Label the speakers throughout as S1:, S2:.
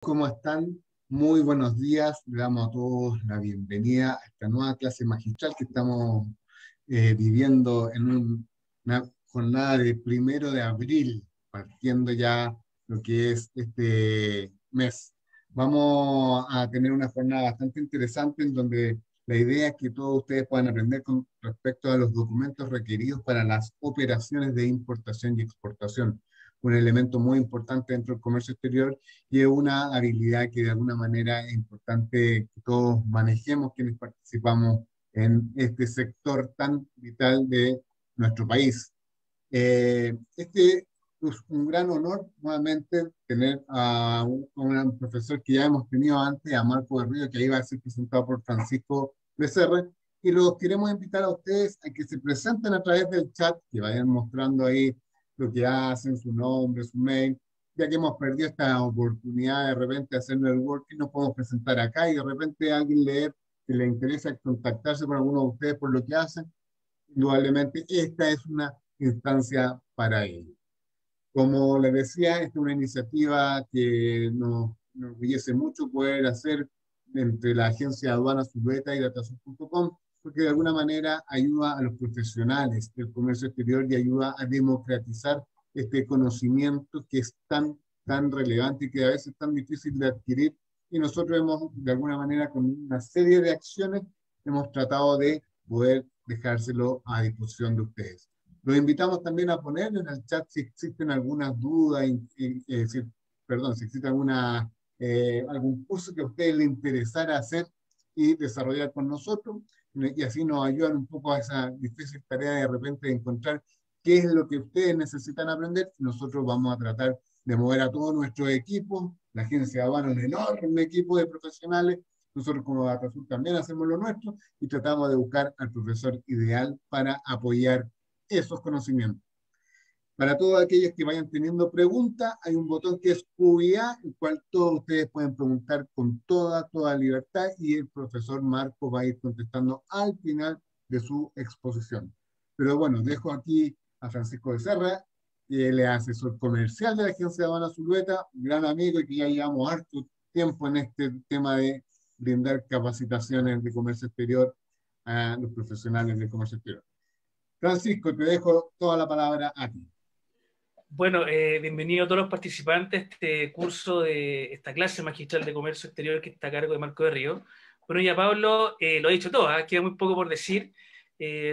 S1: ¿Cómo están? Muy buenos días. Le damos a todos la bienvenida a esta nueva clase magistral que estamos viviendo en una jornada de 1 de abril, partiendo ya lo que es este mes. Vamos a tener una jornada bastante interesante en donde la idea es que todos ustedes puedan aprender con respecto a los documentos requeridos para las operaciones de importación y exportación, un elemento muy importante dentro del comercio exterior y es una habilidad que de alguna manera es importante que todos manejemos quienes participamos en este sector tan vital de nuestro país. Este es un gran honor nuevamente tener a un profesor que ya hemos tenido antes, a Marco del Río, que iba a ser presentado por Francisco Becerra, y los queremos invitar a ustedes a que se presenten a través del chat, que vayan mostrando ahí lo que hacen, su nombre, su mail, ya que hemos perdido esta oportunidad de repente de hacer networking, nos podemos presentar acá y de repente alguien leer que le interesa contactarse con alguno de ustedes por lo que hacen, indudablemente esta es una instancia para ello. Como les decía, esta es una iniciativa que nos orgullece mucho poder hacer entre la agencia de aduanas Zuleta y Datasun.com, porque de alguna manera ayuda a los profesionales del comercio exterior y ayuda a democratizar este conocimiento que es tan relevante y que a veces es tan difícil de adquirir. Y nosotros hemos, de alguna manera, con una serie de acciones, hemos tratado de poder dejárselo a disposición de ustedes. Los invitamos también a poner en el chat si existen algunas dudas, perdón, si existe algún curso que a ustedes les interesara hacer y desarrollar con nosotros, y así nos ayudan un poco a esa difícil tarea de repente de encontrar qué es lo que ustedes necesitan aprender. Nosotros vamos a tratar de mover a todos nuestros equipos, la agencia de aduanas, un enorme equipo de profesionales, nosotros como DataSur también hacemos lo nuestro y tratamos de buscar al profesor ideal para apoyar esos conocimientos. Para todos aquellos que vayan teniendo preguntas, hay un botón que es QA, el cual todos ustedes pueden preguntar con toda libertad y el profesor Marco va a ir contestando al final de su exposición. Pero bueno, dejo aquí a Francisco Becerra, que él es asesor comercial de la agencia de aduanas Zuleta, un gran amigo y que ya llevamos harto tiempo en este tema de brindar capacitaciones de comercio exterior a los profesionales de comercio exterior. Francisco, te dejo toda la palabra a ti.
S2: Bueno, bienvenidos a todos los participantes a este curso de esta clase magistral de comercio exterior que está a cargo de Marco del Río. Bueno, ya Pablo lo ha dicho todo, queda muy poco por decir.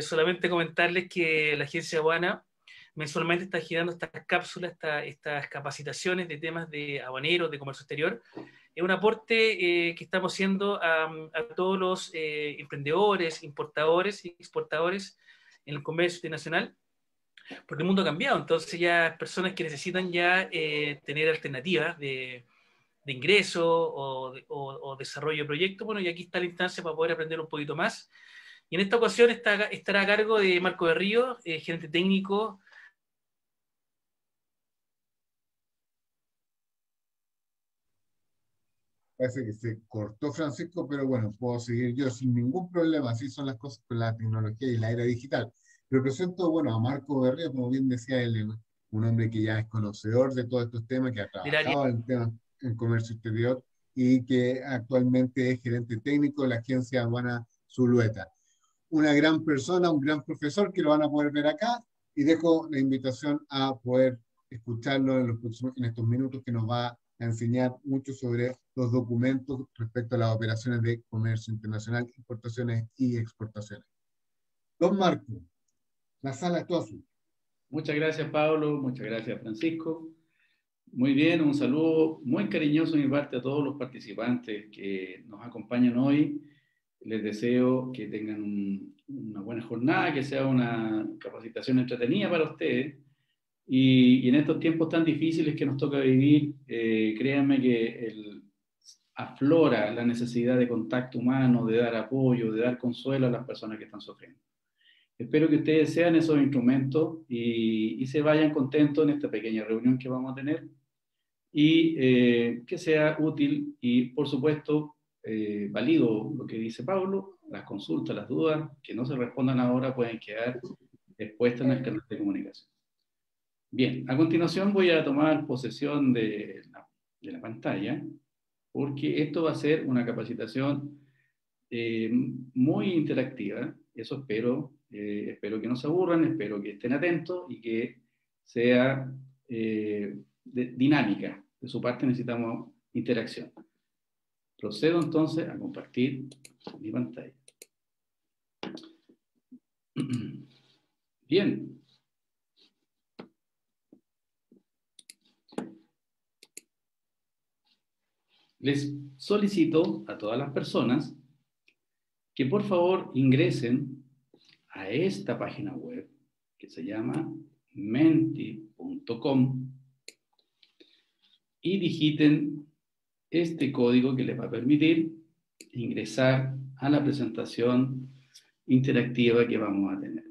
S2: Solamente comentarles que la agencia aduana mensualmente está girando estas cápsulas, estas capacitaciones de temas de aduaneros, de comercio exterior. Es un aporte que estamos haciendo a todos los emprendedores, importadores y exportadores en el comercio internacional, porque el mundo ha cambiado. Entonces ya personas que necesitan ya tener alternativas de ingreso o desarrollo de proyectos, bueno, y aquí está la instancia para poder aprender un poquito más. Y en esta ocasión estará a cargo de Marco de Río, gerente técnico.
S1: Parece que se cortó Francisco, pero bueno, puedo seguir yo sin ningún problema. Así son las cosas con la tecnología y la era digital. Pero presento, bueno, a Marco Berrío, como bien decía él, un hombre que ya es conocedor de todos estos temas, que ha
S2: Del área.
S1: trabajado en temas en comercio exterior y que actualmente es gerente técnico de la agencia aduana Zulueta. Una gran persona, un gran profesor que lo van a poder ver acá y dejo la invitación a poder escucharlo en estos minutos que nos va a enseñar mucho sobre los documentos respecto a las operaciones de comercio internacional, importaciones y exportaciones. Don Marco, la sala es toda suya.
S3: Muchas gracias, Pablo. Muchas gracias, Francisco. Muy bien, un saludo muy cariñoso de mi parte a todos los participantes que nos acompañan hoy. Les deseo que tengan una buena jornada, que sea una capacitación entretenida para ustedes. Y en estos tiempos tan difíciles que nos toca vivir, créanme que aflora la necesidad de contacto humano, de dar apoyo, de dar consuelo a las personas que están sufriendo. Espero que ustedes sean esos instrumentos y se vayan contentos en esta pequeña reunión que vamos a tener y que sea útil y, por supuesto, valido lo que dice Pablo, las consultas, las dudas que no se respondan ahora pueden quedar expuestas en el canal de comunicación. Bien, a continuación voy a tomar posesión de la pantalla porque esto va a ser una capacitación muy interactiva. Eso espero. Espero que no se aburran, espero que estén atentos y que sea dinámica. De su parte necesitamos interacción. Procedo entonces a compartir mi pantalla. Bien. Les solicito a todas las personas que por favor ingresen a esta página web que se llama menti.com y digiten este código que les va a permitir ingresar a la presentación interactiva que vamos a tener.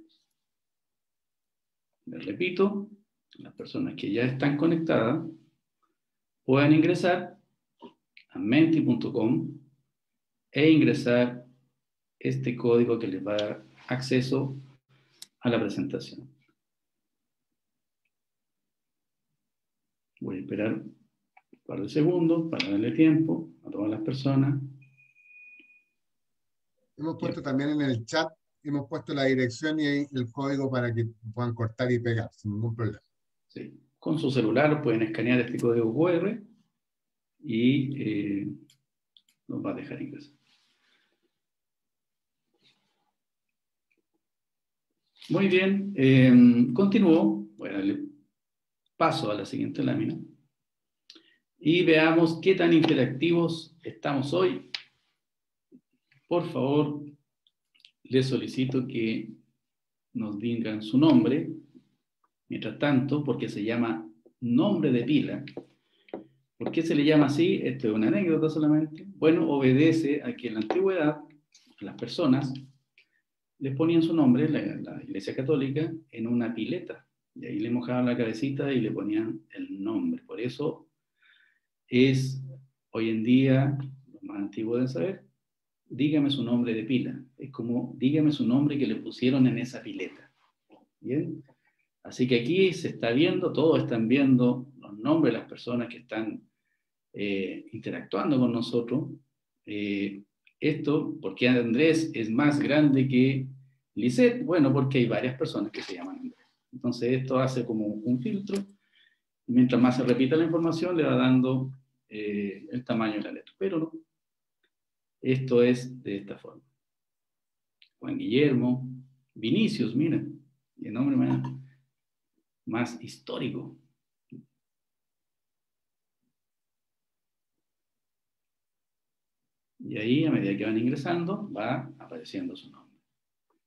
S3: Les repito, las personas que ya están conectadas pueden ingresar a menti.com e ingresar este código que les va a dar acceso a la presentación. Voy a esperar un par de segundos para darle tiempo a todas las personas.
S1: Hemos puesto también en el chat, hemos puesto la dirección y el código para que puedan cortar y pegar sin ningún problema.
S3: Sí. Con su celular pueden escanear este código QR y nos va a dejar ingresar. Muy bien, continúo. Voy a darle paso a la siguiente lámina y veamos qué tan interactivos estamos hoy. Por favor, les solicito que nos digan su nombre. Mientras tanto, porque se llama nombre de pila. ¿Por qué se le llama así? Esto es una anécdota solamente. Bueno, obedece a que en la antigüedad las personas les ponían su nombre, la Iglesia Católica, en una pileta. Y ahí le mojaban la cabecita y le ponían el nombre. Por eso es, hoy en día, lo más antiguo de saber, dígame su nombre de pila. Es como, dígame su nombre que le pusieron en esa pileta. ¿Bien? Así que aquí se está viendo, todos están viendo los nombres de las personas que están interactuando con nosotros. Esto, porque Andrés es más grande que Lisette, bueno, porque hay varias personas que se llaman Andrés. Entonces esto hace como un filtro. Mientras más se repita la información, le va dando el tamaño de la letra. Pero no, esto es de esta forma. Juan Guillermo, Vinicius, miren, y el nombre más histórico. Y ahí, a medida que van ingresando, va apareciendo su nombre.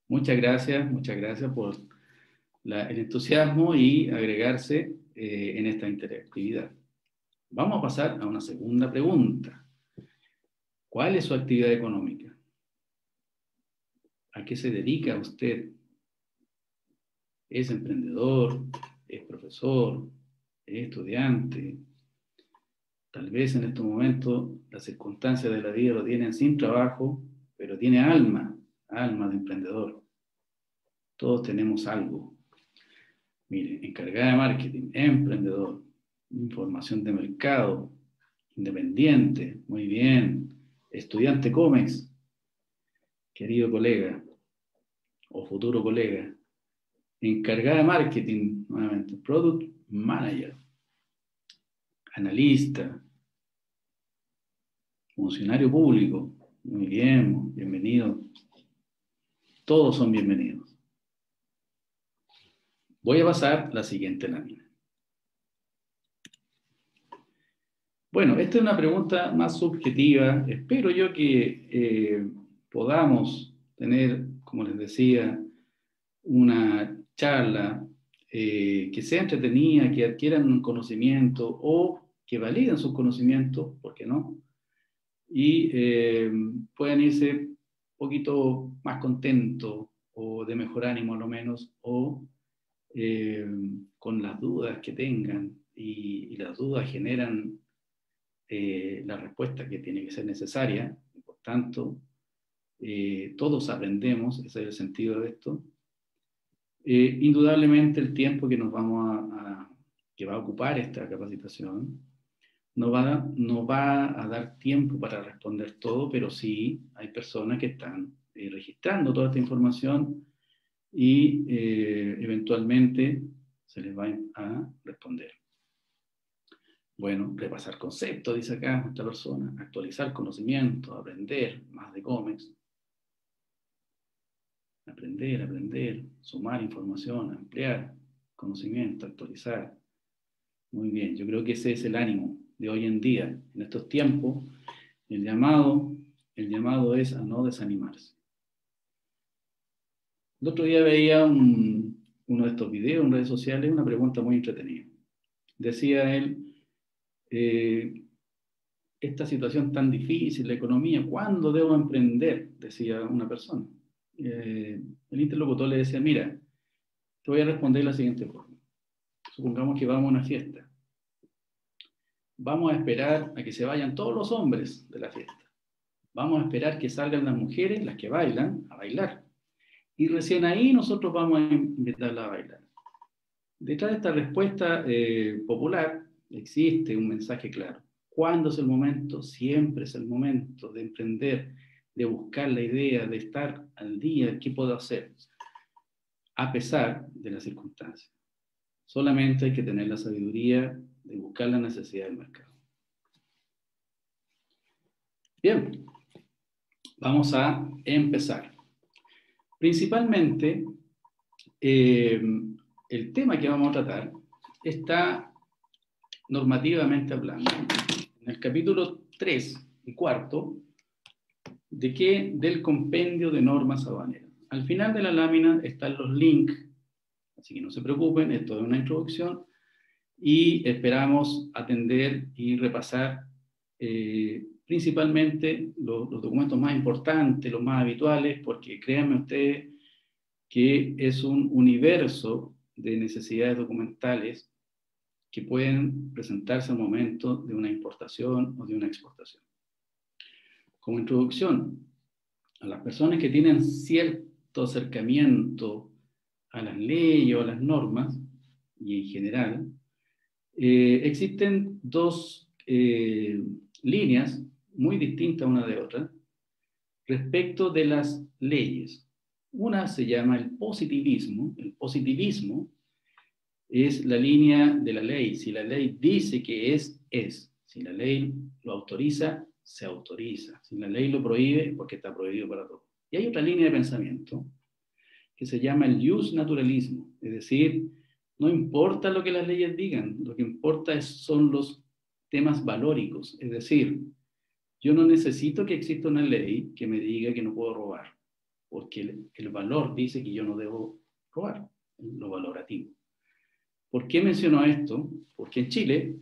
S3: Muchas gracias por el entusiasmo y agregarse en esta interactividad. Vamos a pasar a una segunda pregunta. ¿Cuál es su actividad económica? ¿A qué se dedica usted? ¿Es emprendedor? ¿Es profesor? ¿Es estudiante? Tal vez en estos momentos las circunstancias de la vida lo tienen sin trabajo, pero tiene alma de emprendedor. Todos tenemos algo. Mire, encargada de marketing, emprendedor, información de mercado, independiente, muy bien. Estudiante COMEX, querido colega o futuro colega. Encargada de marketing, nuevamente, product manager, analista, funcionario público, muy bien, bienvenido. Todos son bienvenidos. Voy a pasar a la siguiente lámina. Bueno, esta es una pregunta más subjetiva. Espero yo que podamos tener, como les decía, una charla que sea entretenida, que adquieran un conocimiento o que validen sus conocimientos, ¿por qué no? Y puedan irse un poquito más contentos o de mejor ánimo a lo menos, o con las dudas que tengan, y las dudas generan la respuesta que tiene que ser necesaria. Por tanto, todos aprendemos, ese es el sentido de esto. Indudablemente el tiempo que nos que va a ocupar esta capacitación No va a dar tiempo para responder todo, pero sí hay personas que están registrando toda esta información y eventualmente se les va a responder. Bueno, repasar conceptos, dice acá esta persona, actualizar conocimiento, aprender más de cómics. Aprender, sumar información, ampliar conocimiento, actualizar. Muy bien, yo creo que ese es el ánimo de hoy en día. En estos tiempos, el llamado es a no desanimarse. El otro día veía uno de estos videos en redes sociales, una pregunta muy entretenida. Decía él, esta situación tan difícil, la economía, ¿cuándo debo emprender? Decía una persona. El interlocutor le decía, mira, te voy a responder de la siguiente forma. Supongamos que vamos a una fiesta. Vamos a esperar a que se vayan todos los hombres de la fiesta. Vamos a esperar que salgan las mujeres, las que bailan, a bailar. Y recién ahí nosotros vamos a invitarlas a bailar. Detrás de esta respuesta popular existe un mensaje claro. ¿Cuándo es el momento? Siempre es el momento de emprender, de buscar la idea, de estar al día, ¿qué puedo hacer? A pesar de las circunstancias. Solamente hay que tener la sabiduría de buscar la necesidad del mercado. Bien, vamos a empezar. Principalmente, el tema que vamos a tratar está normativamente hablando. En el capítulo 3 y 4, ¿de qué? Del compendio de normas aduaneras. Al final de la lámina están los links, así que no se preocupen, esto es una introducción y esperamos atender y repasar principalmente los documentos más importantes, los más habituales, porque créanme ustedes que es un universo de necesidades documentales que pueden presentarse al momento de una importación o de una exportación. Como introducción, a las personas que tienen cierto acercamiento a las leyes o a las normas, y en general, existen dos líneas muy distintas una de otra respecto de las leyes. Una se llama el positivismo. El positivismo es la línea de la ley. Si la ley dice que es. Si la ley lo autoriza, se autoriza. Si la ley lo prohíbe, es porque está prohibido para todos. Y hay otra línea de pensamiento que se llama el jus naturalismo. Es decir, no importa lo que las leyes digan, lo que importa son los temas valóricos. Es decir, yo no necesito que exista una ley que me diga que no puedo robar, porque el valor dice que yo no debo robar, lo valorativo. ¿Por qué menciono esto? Porque en Chile,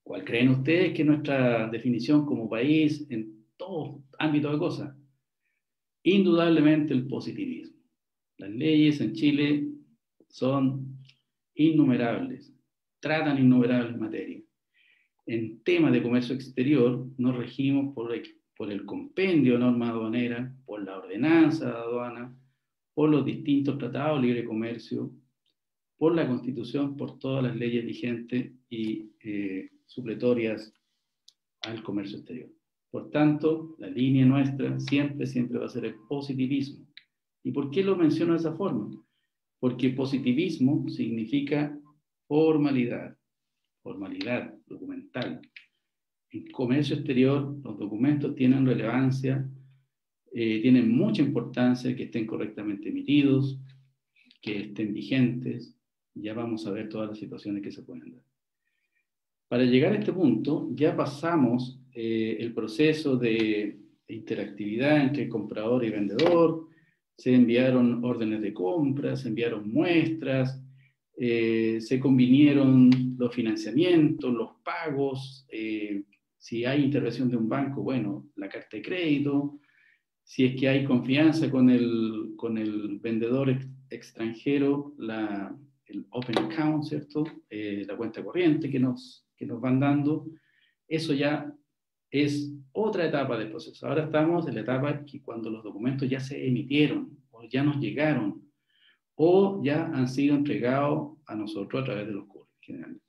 S3: ¿cuál creen ustedes que es nuestra definición como país en todo ámbito de cosas? Indudablemente el positivismo. Las leyes en Chile son innumerables, tratan innumerables materias. En temas de comercio exterior nos regimos por el compendio de normas aduaneras, por la ordenanza de aduana, por los distintos tratados de libre comercio, por la Constitución, por todas las leyes vigentes y supletorias al comercio exterior. Por tanto, la línea nuestra siempre va a ser el positivismo. ¿Y por qué lo menciono de esa forma? Porque positivismo significa formalidad documental. En comercio exterior, los documentos tienen relevancia, tienen mucha importancia que estén correctamente emitidos, que estén vigentes. Ya vamos a ver todas las situaciones que se pueden dar. Para llegar a este punto, ya pasamos el proceso de interactividad entre comprador y vendedor, se enviaron órdenes de compra, se enviaron muestras, se convinieron los financiamientos, los pagos, si hay intervención de un banco, bueno, la carta de crédito, si es que hay confianza con el vendedor extranjero, el open account, ¿cierto? La cuenta corriente que nos van dando, eso ya es otra etapa del proceso. Ahora estamos en la etapa que cuando los documentos ya se emitieron, o ya nos llegaron, o ya han sido entregados a nosotros a través de los cobros generales.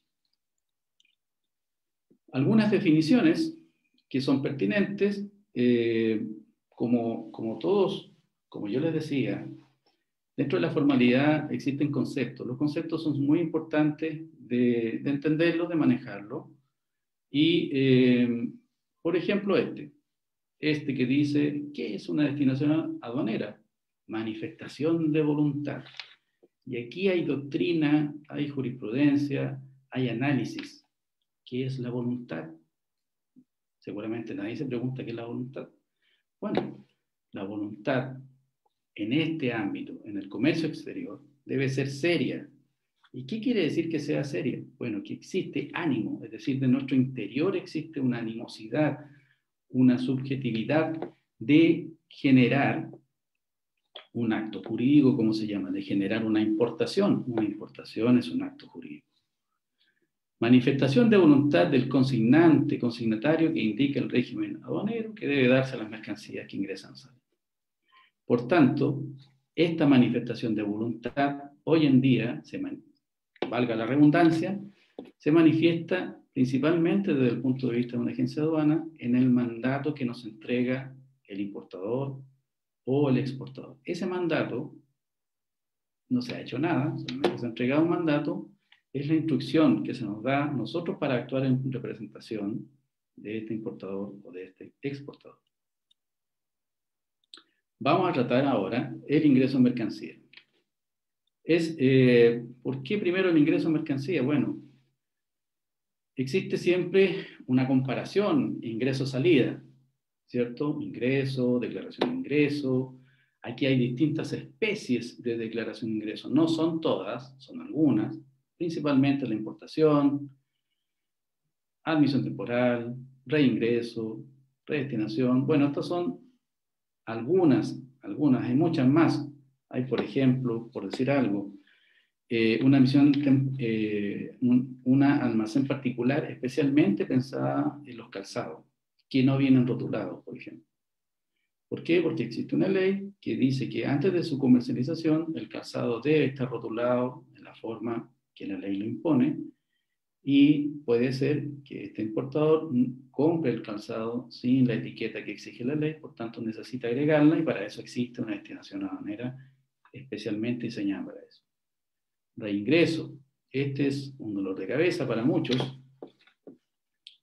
S3: Algunas definiciones que son pertinentes, como todos, como yo les decía, dentro de la formalidad existen conceptos. Los conceptos son muy importantes de entenderlos, de manejarlos. Y, por ejemplo, este que dice, ¿qué es una destinación aduanera? Manifestación de voluntad. Y aquí hay doctrina, hay jurisprudencia, hay análisis. ¿Qué es la voluntad? Seguramente nadie se pregunta qué es la voluntad. Bueno, la voluntad en este ámbito, en el comercio exterior, debe ser seria. ¿Y qué quiere decir que sea seria? Bueno, que existe ánimo, es decir, de nuestro interior existe una animosidad, una subjetividad de generar un acto jurídico, ¿cómo se llama? De generar una importación. Una importación es un acto jurídico. Manifestación de voluntad del consignatario que indica el régimen aduanero que debe darse a las mercancías que ingresan a Salud. Por tanto, esta manifestación de voluntad hoy en día, valga la redundancia, se manifiesta principalmente desde el punto de vista de una agencia de aduana en el mandato que nos entrega el importador o el exportador. Ese mandato no se ha hecho nada, solamente se ha entregado un mandato, es la instrucción que se nos da a nosotros para actuar en representación de este importador o de este exportador. Vamos a tratar ahora el ingreso en mercancía. ¿Por qué primero el ingreso en mercancía? Bueno, existe siempre una comparación ingreso-salida, ¿cierto? Ingreso, declaración de ingreso. Aquí hay distintas especies de declaración de ingreso. No son todas, son algunas. Principalmente la importación, admisión temporal, reingreso, redestinación. Bueno, estas son algunas, hay muchas más. Hay, por ejemplo, por decir algo, una almacén particular especialmente pensada en los calzados, que no vienen rotulados, por ejemplo. ¿Por qué? Porque existe una ley que dice que antes de su comercialización el calzado debe estar rotulado en la forma que la ley lo impone, y puede ser que este importador compre el calzado sin la etiqueta que exige la ley, por tanto necesita agregarla, y para eso existe una destinación aduanera especialmente diseñada para eso. Reingreso. Este es un dolor de cabeza para muchos.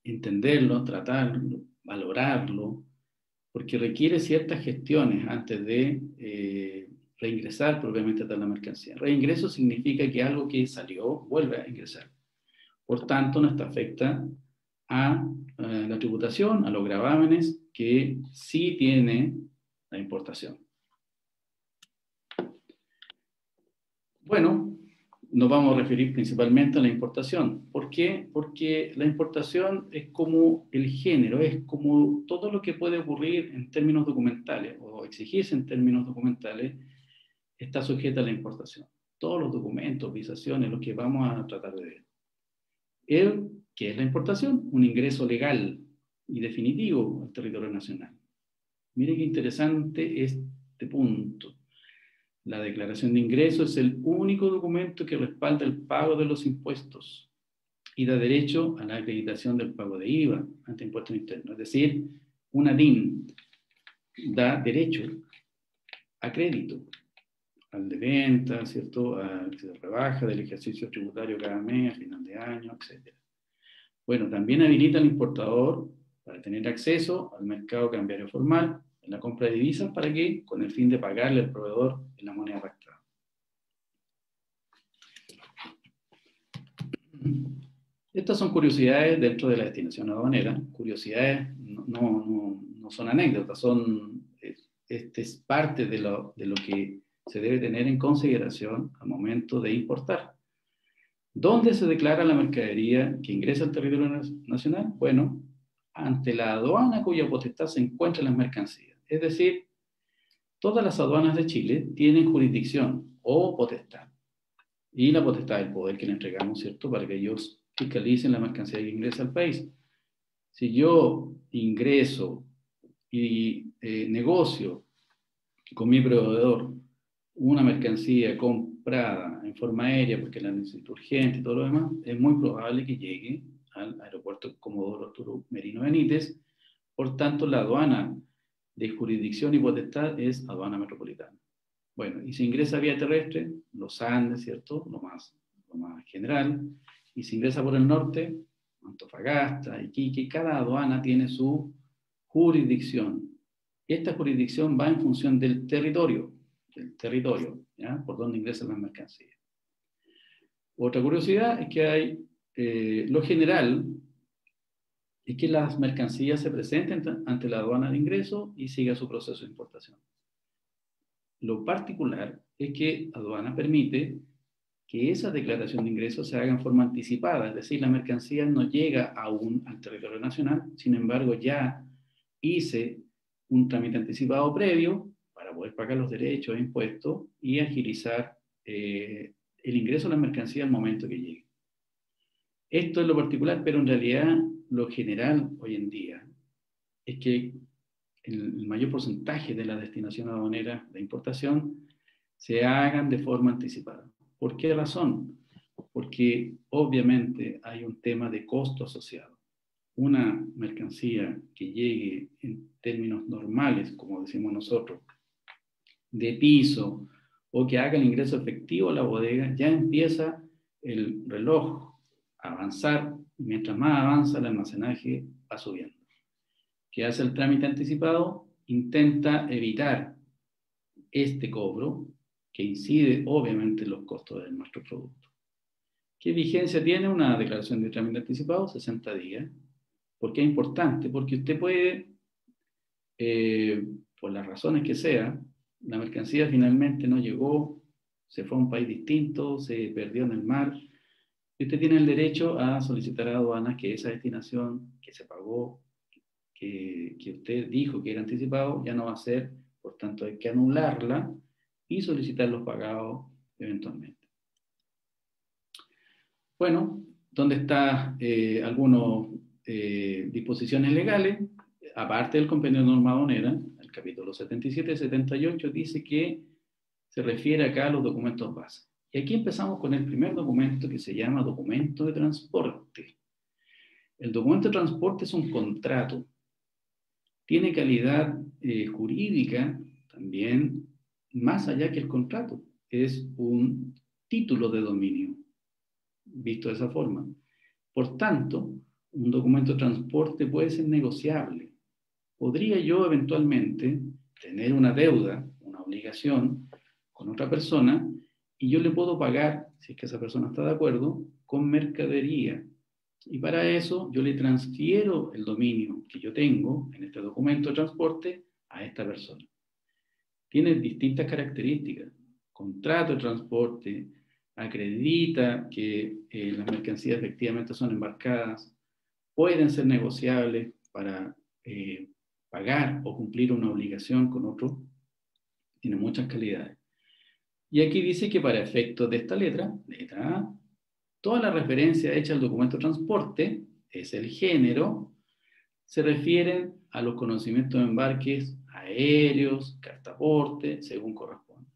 S3: Entenderlo, tratarlo, valorarlo, porque requiere ciertas gestiones antes de reingresar propiamente a la mercancía. Reingreso significa que algo que salió vuelve a ingresar. Por tanto, no está afecta a la tributación, a los gravámenes que sí tiene la importación. Bueno, nos vamos a referir principalmente a la importación. ¿Por qué? Porque la importación es como el género, es como todo lo que puede ocurrir en términos documentales o exigirse en términos documentales está sujeta a la importación. Todos los documentos, visaciones, los que vamos a tratar de ver. ¿Qué es la importación? Un ingreso legal y definitivo al territorio nacional. Miren qué interesante este punto. La declaración de ingreso es el único documento que respalda el pago de los impuestos y da derecho a la acreditación del pago de IVA ante impuestos internos. Es decir, una DIN da derecho a crédito, al de venta, ¿cierto? A que se rebaja del ejercicio tributario cada mes, a final de año, etc. Bueno, también habilita al importador para tener acceso al mercado cambiario formal en la compra de divisas. ¿Para qué? Con el fin de pagarle al proveedor en la moneda pactada. Estas son curiosidades dentro de la destinación aduanera. Curiosidades no son anécdotas, este es parte de lo que se debe tener en consideración al momento de importar. ¿Dónde se declara la mercadería que ingresa al territorio nacional? Bueno, ante la aduana cuya potestad se encuentra en las mercancías. Es decir, todas las aduanas de Chile tienen jurisdicción o potestad. Y la potestad del poder que le entregamos, ¿cierto? Para que ellos fiscalicen la mercancía que ingresa al país. Si yo ingreso y negocio con mi proveedor una mercancía comprada en forma aérea porque la necesito urgente y todo lo demás, es muy probable que llegue al aeropuerto Comodoro Arturo Merino Benítez. Por tanto, la aduana de jurisdicción y potestad es aduana metropolitana. Bueno, y se ingresa vía terrestre, los Andes, ¿cierto? Lo más general. Y se ingresa por el norte, Antofagasta, Iquique. Cada aduana tiene su jurisdicción. Esta jurisdicción va en función del territorio, ¿ya? Por donde ingresan las mercancías. Otra curiosidad es que hay, lo general es que las mercancías se presenten ante la aduana de ingreso y siga su proceso de importación. Lo particular es que aduana permite que esa declaración de ingreso se haga en forma anticipada, es decir, la mercancía no llega aún al territorio nacional, sin embargo ya hice un trámite anticipado previo para poder pagar los derechos e impuestos y agilizar el ingreso de la mercancía al momento que llegue. Esto es lo particular, pero en realidad lo general hoy en día es que el mayor porcentaje de la destinación aduanera de importación se hagan de forma anticipada. ¿Por qué razón? Porque obviamente hay un tema de costo asociado. Una mercancía que llegue en términos normales, como decimos nosotros, de piso, o que haga el ingreso efectivo a la bodega, ya empieza el reloj a avanzar, y mientras más avanza el almacenaje va subiendo. ¿Qué hace el trámite anticipado? Intenta evitar este cobro que incide obviamente en los costos de nuestro producto. ¿Qué vigencia tiene una declaración de trámite anticipado? 60 días. ¿Por qué es importante? Porque usted puede, por las razones que sea, la mercancía finalmente no llegó, se fue a un país distinto, se perdió en el mar, y usted tiene el derecho a solicitar a aduanas que esa destinación que se pagó, que usted dijo que era anticipado, ya no va a ser, por tanto hay que anularla y solicitar los pagados eventualmente. Bueno, ¿dónde están algunas disposiciones legales? Aparte del compendio de norma aduanera, el capítulo 77 y 78 dice que se refiere acá a los documentos base. Y aquí empezamos con el primer documento que se llama documento de transporte. El documento de transporte es un contrato. Tiene calidad jurídica también más allá que el contrato. Es un título de dominio, visto de esa forma. Por tanto, un documento de transporte puede ser negociable. Podría yo eventualmente tener una deuda, una obligación con otra persona y yo le puedo pagar, si es que esa persona está de acuerdo, con mercadería. Y para eso yo le transfiero el dominio que yo tengo en este documento de transporte a esta persona. Tiene distintas características. Contrato de transporte, acredita que las mercancías efectivamente son embarcadas, pueden ser negociables para pagar o cumplir una obligación con otro. Tiene muchas calidades. Y aquí dice que para efectos de esta letra A, toda la referencia hecha al documento de transporte, es el género, se refieren a los conocimientos de embarques aéreos, cartaporte, según corresponde.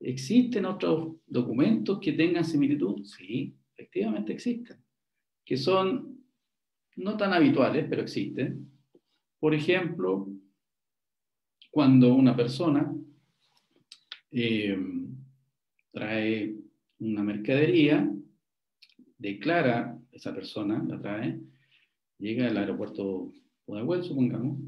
S3: ¿Existen otros documentos que tengan similitud? Sí, efectivamente existen, que son no tan habituales, pero existen. Por ejemplo, cuando una persona trae una mercadería, declara, esa persona la trae, llega al aeropuerto Pudahuel, supongamos,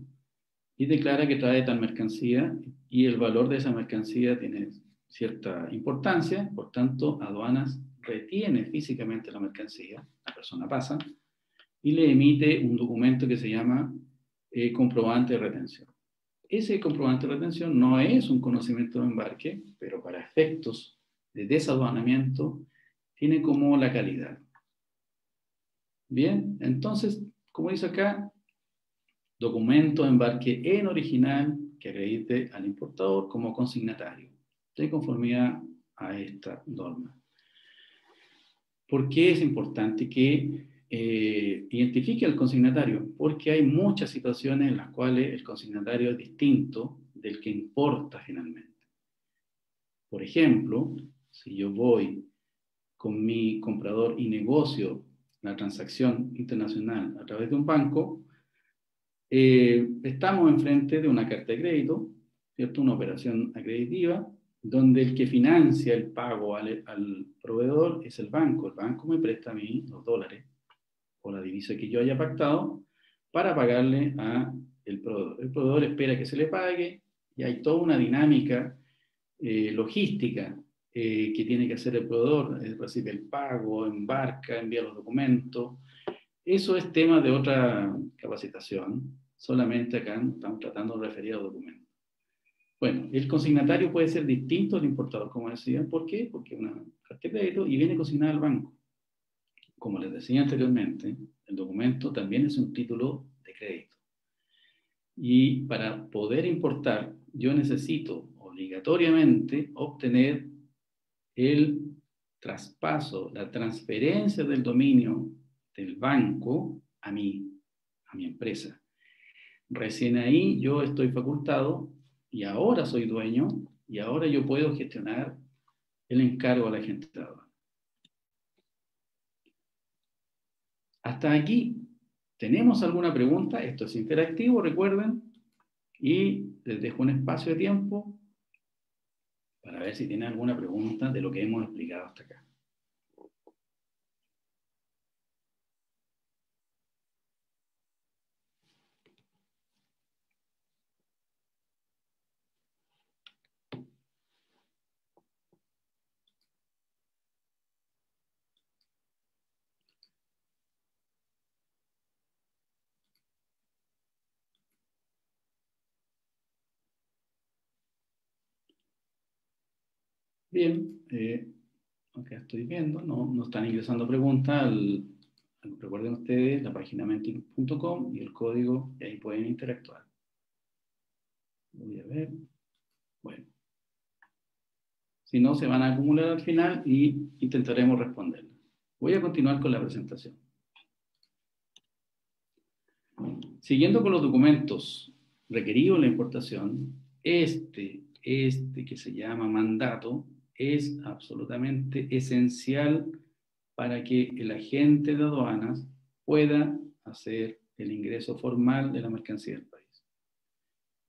S3: y declara que trae tal mercancía y el valor de esa mercancía tiene cierta importancia, por tanto, aduanas retiene físicamente la mercancía, la persona pasa, y le emite un documento que se llama comprobante de retención. Ese comprobante de retención no es un conocimiento de embarque, pero para efectos de desaduanamiento tiene como la calidad. Bien, entonces, como dice acá, documento de embarque en original que acredite al importador como consignatario, de conformidad a esta norma. ¿Por qué es importante que identifique al consignatario? Porque hay muchas situaciones en las cuales el consignatario es distinto del que importa finalmente. Por ejemplo, si yo voy con mi comprador y negocio la transacción internacional a través de un banco, estamos enfrente de una carta de crédito, ¿cierto? Una operación acreditiva, donde el que financia el pago al proveedor es el banco. El banco me presta a mí los dólares o la divisa que yo haya pactado para pagarle al proveedor. El proveedor espera que se le pague y hay toda una dinámica logística que tiene que hacer el proveedor. Recibe el pago, embarca, envía los documentos. Eso es tema de otra capacitación. Solamente acá estamos tratando de referir a documentos. Bueno, el consignatario puede ser distinto al importador, como decía. ¿Por qué? Porque es una carta de crédito y viene consignada al banco. Como les decía anteriormente, el documento también es un título de crédito. Y para poder importar, yo necesito obligatoriamente obtener el traspaso, la transferencia del dominio del banco a mi empresa. Recién ahí yo estoy facultado y ahora soy dueño y ahora yo puedo gestionar el encargo a la gente de aduana. Hasta aquí, ¿tenemos alguna pregunta? Esto es interactivo, recuerden, y les dejo un espacio de tiempo para ver si tienen alguna pregunta de lo que hemos explicado hasta acá. Bien, acá estoy viendo, no están ingresando preguntas. Recuerden ustedes la página menti.com y el código, y ahí pueden interactuar. Voy a ver. Bueno. Si no, se van a acumular al final y intentaremos responder. Voy a continuar con la presentación. Siguiendo con los documentos requeridos en la importación, este que se llama mandato es absolutamente esencial para que el agente de aduanas pueda hacer el ingreso formal de la mercancía del país.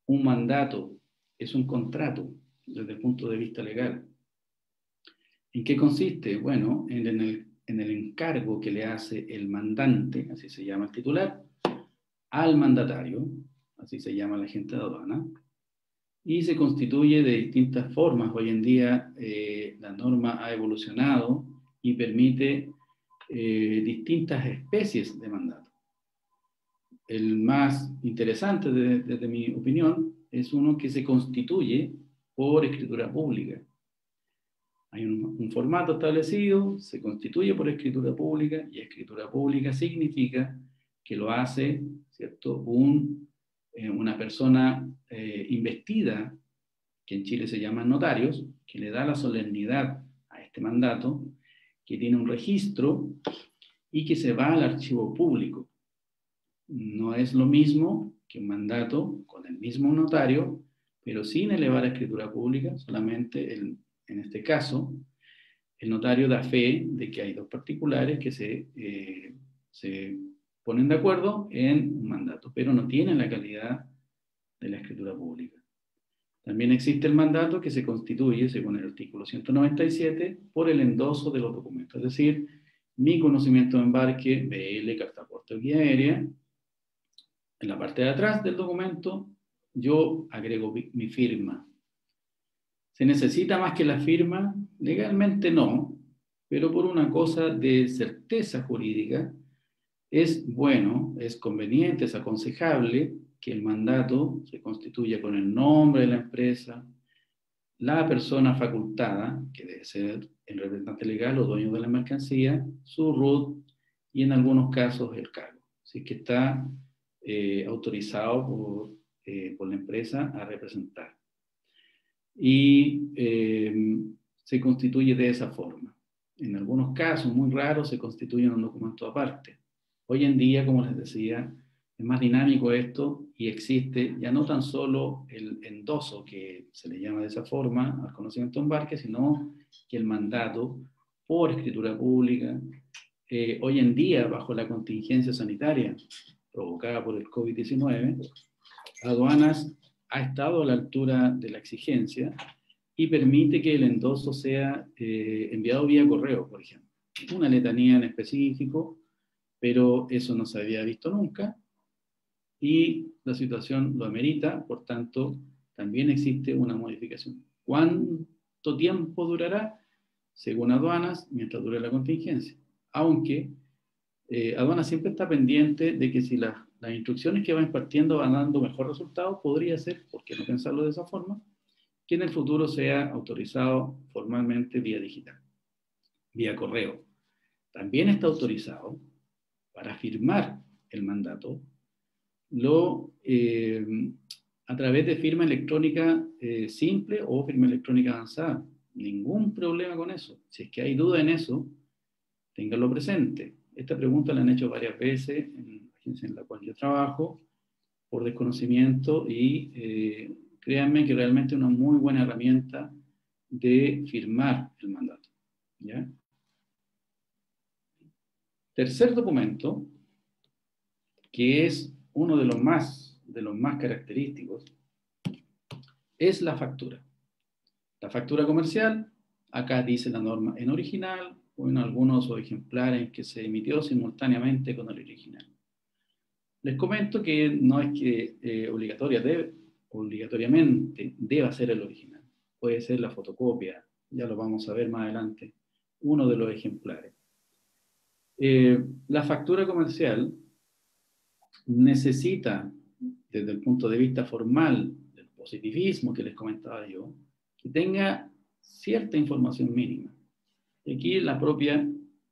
S3: Un mandato es un contrato desde el punto de vista legal. ¿En qué consiste? Bueno, en el encargo que le hace el mandante, así se llama el titular, al mandatario, así se llama el agente de aduana, y se constituye de distintas formas. Hoy en día la norma ha evolucionado y permite distintas especies de mandato. El más interesante, desde mi opinión, es uno que se constituye por escritura pública. Hay un formato establecido, se constituye por escritura pública, y escritura pública significa que lo hace, ¿cierto?, una persona investida, que en Chile se llaman notarios, que le da la solemnidad a este mandato, que tiene un registro y que se va al archivo público. No es lo mismo que un mandato con el mismo notario, pero sin elevar a escritura pública, solamente en este caso, el notario da fe de que hay dos particulares que se ponen de acuerdo en un mandato, pero no tienen la calidad de la escritura pública. También existe el mandato que se constituye, según el artículo 197, por el endoso de los documentos, es decir, mi conocimiento de embarque, BL, carta, aporte o guía aérea. En la parte de atrás del documento, yo agrego mi firma. ¿Se necesita más que la firma? Legalmente no, pero por una cosa de certeza jurídica, es bueno, es conveniente, es aconsejable que el mandato se constituya con el nombre de la empresa, la persona facultada, que debe ser el representante legal o dueño de la mercancía, su RUT y en algunos casos el cargo. Así que está autorizado por la empresa a representar. Y se constituye de esa forma. En algunos casos muy raros se constituye en un documento aparte. Hoy en día, como les decía, es más dinámico esto y existe ya no tan solo el endoso, que se le llama de esa forma al conocimiento de embarque, sino que el mandato por escritura pública hoy en día, bajo la contingencia sanitaria provocada por el COVID-19, Aduanas ha estado a la altura de la exigencia y permite que el endoso sea enviado vía correo, por ejemplo. Una letanía en específico, pero eso no se había visto nunca y la situación lo amerita, por tanto, también existe una modificación. ¿Cuánto tiempo durará? Según Aduanas, mientras dure la contingencia. Aunque Aduanas siempre está pendiente de que si las instrucciones que va impartiendo van dando mejor resultado, podría ser, ¿por qué no pensarlo de esa forma?, que en el futuro sea autorizado formalmente vía digital, vía correo. También está autorizado para firmar el mandato a través de firma electrónica simple o firma electrónica avanzada. Ningún problema con eso. Si es que hay duda en eso, ténganlo presente. Esta pregunta la han hecho varias veces en la agencia en la cual yo trabajo por desconocimiento y créanme que realmente es una muy buena herramienta de firmar el mandato, ¿ya? Tercer documento, que es uno de los más característicos, es la factura. La factura comercial, acá dice la norma en original o en algunos ejemplares que se emitió simultáneamente con el original. Les comento que no es que obligatoriamente deba ser el original. Puede ser la fotocopia, ya lo vamos a ver más adelante, uno de los ejemplares. La factura comercial necesita, desde el punto de vista formal del positivismo que les comentaba yo, que tenga cierta información mínima. Y aquí la propia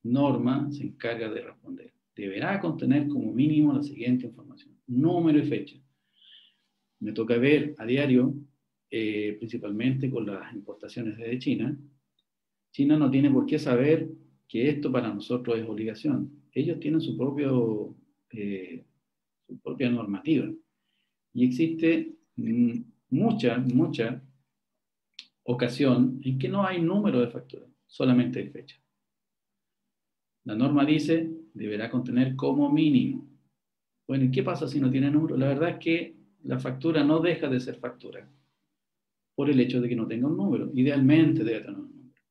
S3: norma se encarga de responder. Deberá contener como mínimo la siguiente información: número y fecha. Me toca ver a diario, principalmente con las importaciones desde China. China no tiene por qué saber que esto para nosotros es obligación. Ellos tienen su propia normativa. Y existe mucha ocasión en que no hay número de factura, solamente hay fecha. La norma dice, deberá contener como mínimo. Bueno, ¿y qué pasa si no tiene número? La verdad es que la factura no deja de ser factura por el hecho de que no tenga un número. Idealmente debe tener un número.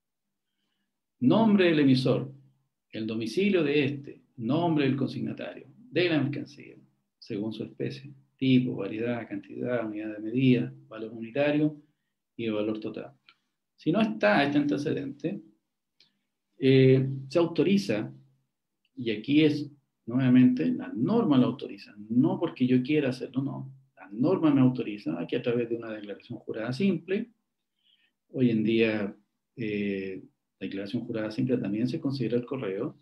S3: Nombre del emisor, el domicilio de este, nombre del consignatario, de la mercancía, según su especie, tipo, variedad, cantidad, unidad de medida, valor unitario y el valor total. Si no está este antecedente, se autoriza, y aquí es, nuevamente, la norma lo autoriza, no porque yo quiera hacerlo, no. La norma me autoriza que a través de una declaración jurada simple, hoy en día la declaración jurada simple también se considera el correo,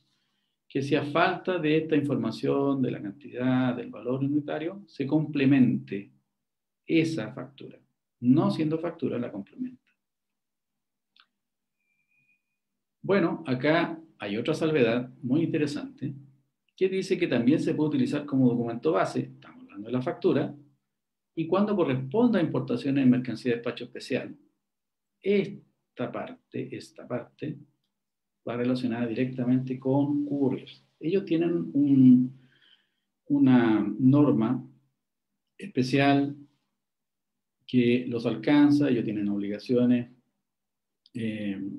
S3: que si a falta de esta información, de la cantidad, del valor unitario, se complemente esa factura. No siendo factura, la complementa. Bueno, acá hay otra salvedad muy interesante que dice que también se puede utilizar como documento base, estamos hablando de la factura, y cuando corresponda a importaciones de mercancía de despacho especial, esta parte va relacionada directamente con couriers. Ellos tienen una norma especial que los alcanza, ellos tienen obligaciones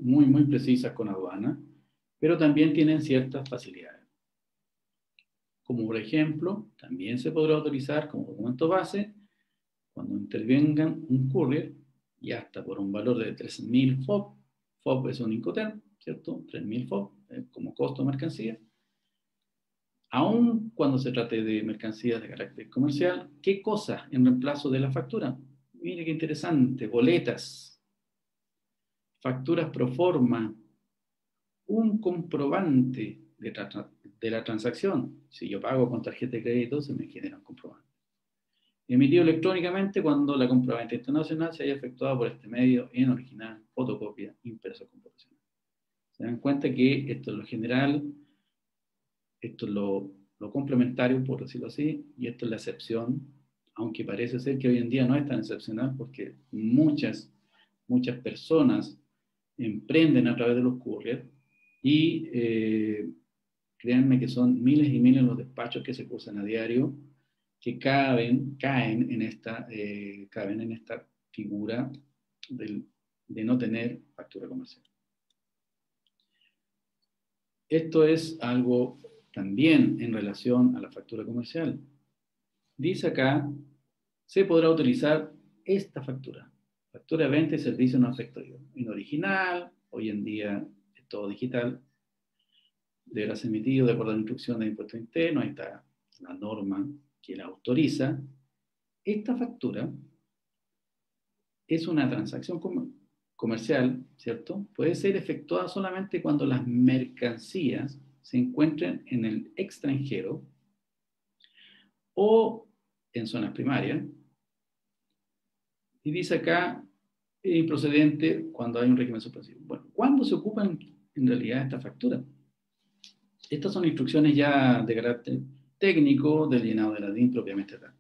S3: muy precisas con aduana, pero también tienen ciertas facilidades. Como por ejemplo, también se podrá autorizar como documento base cuando intervengan un courier y hasta por un valor de 3.000 FOB. FOB es un Incoterm, ¿cierto? 3.000 FOB como costo de mercancía. Aún cuando se trate de mercancías de carácter comercial, ¿qué cosa en reemplazo de la factura? Mire qué interesante, boletas, facturas pro forma, un comprobante de la transacción. Si yo pago con tarjeta de crédito, se me genera un comprobante. Emitido electrónicamente cuando la compraventa internacional se haya efectuado por este medio en original, fotocopia, impreso computacional. Se dan cuenta que esto es lo general, esto es lo complementario, por decirlo así, y esto es la excepción, aunque parece ser que hoy en día no es tan excepcional porque muchas personas emprenden a través de los couriers y Créanme que son miles y miles los despachos que se cursan a diario, que caen en esta figura de no tener factura comercial. Esto es algo también en relación a la factura comercial. Dice acá, se podrá utilizar esta factura. Factura de venta y servicio no efectivo. En original, hoy en día es todo digital. Deberá ser emitido de acuerdo a la instrucción de impuesto interno. Ahí está la norma que la autoriza. Esta factura es una transacción comercial, ¿cierto? Puede ser efectuada solamente cuando las mercancías se encuentren en el extranjero o en zonas primarias. Y dice acá, improcedente cuando hay un régimen suspensivo. Bueno, ¿cuándo se ocupan en realidad estas facturas? Estas son instrucciones ya de carácter técnico del llenado de la DIN propiamente tal.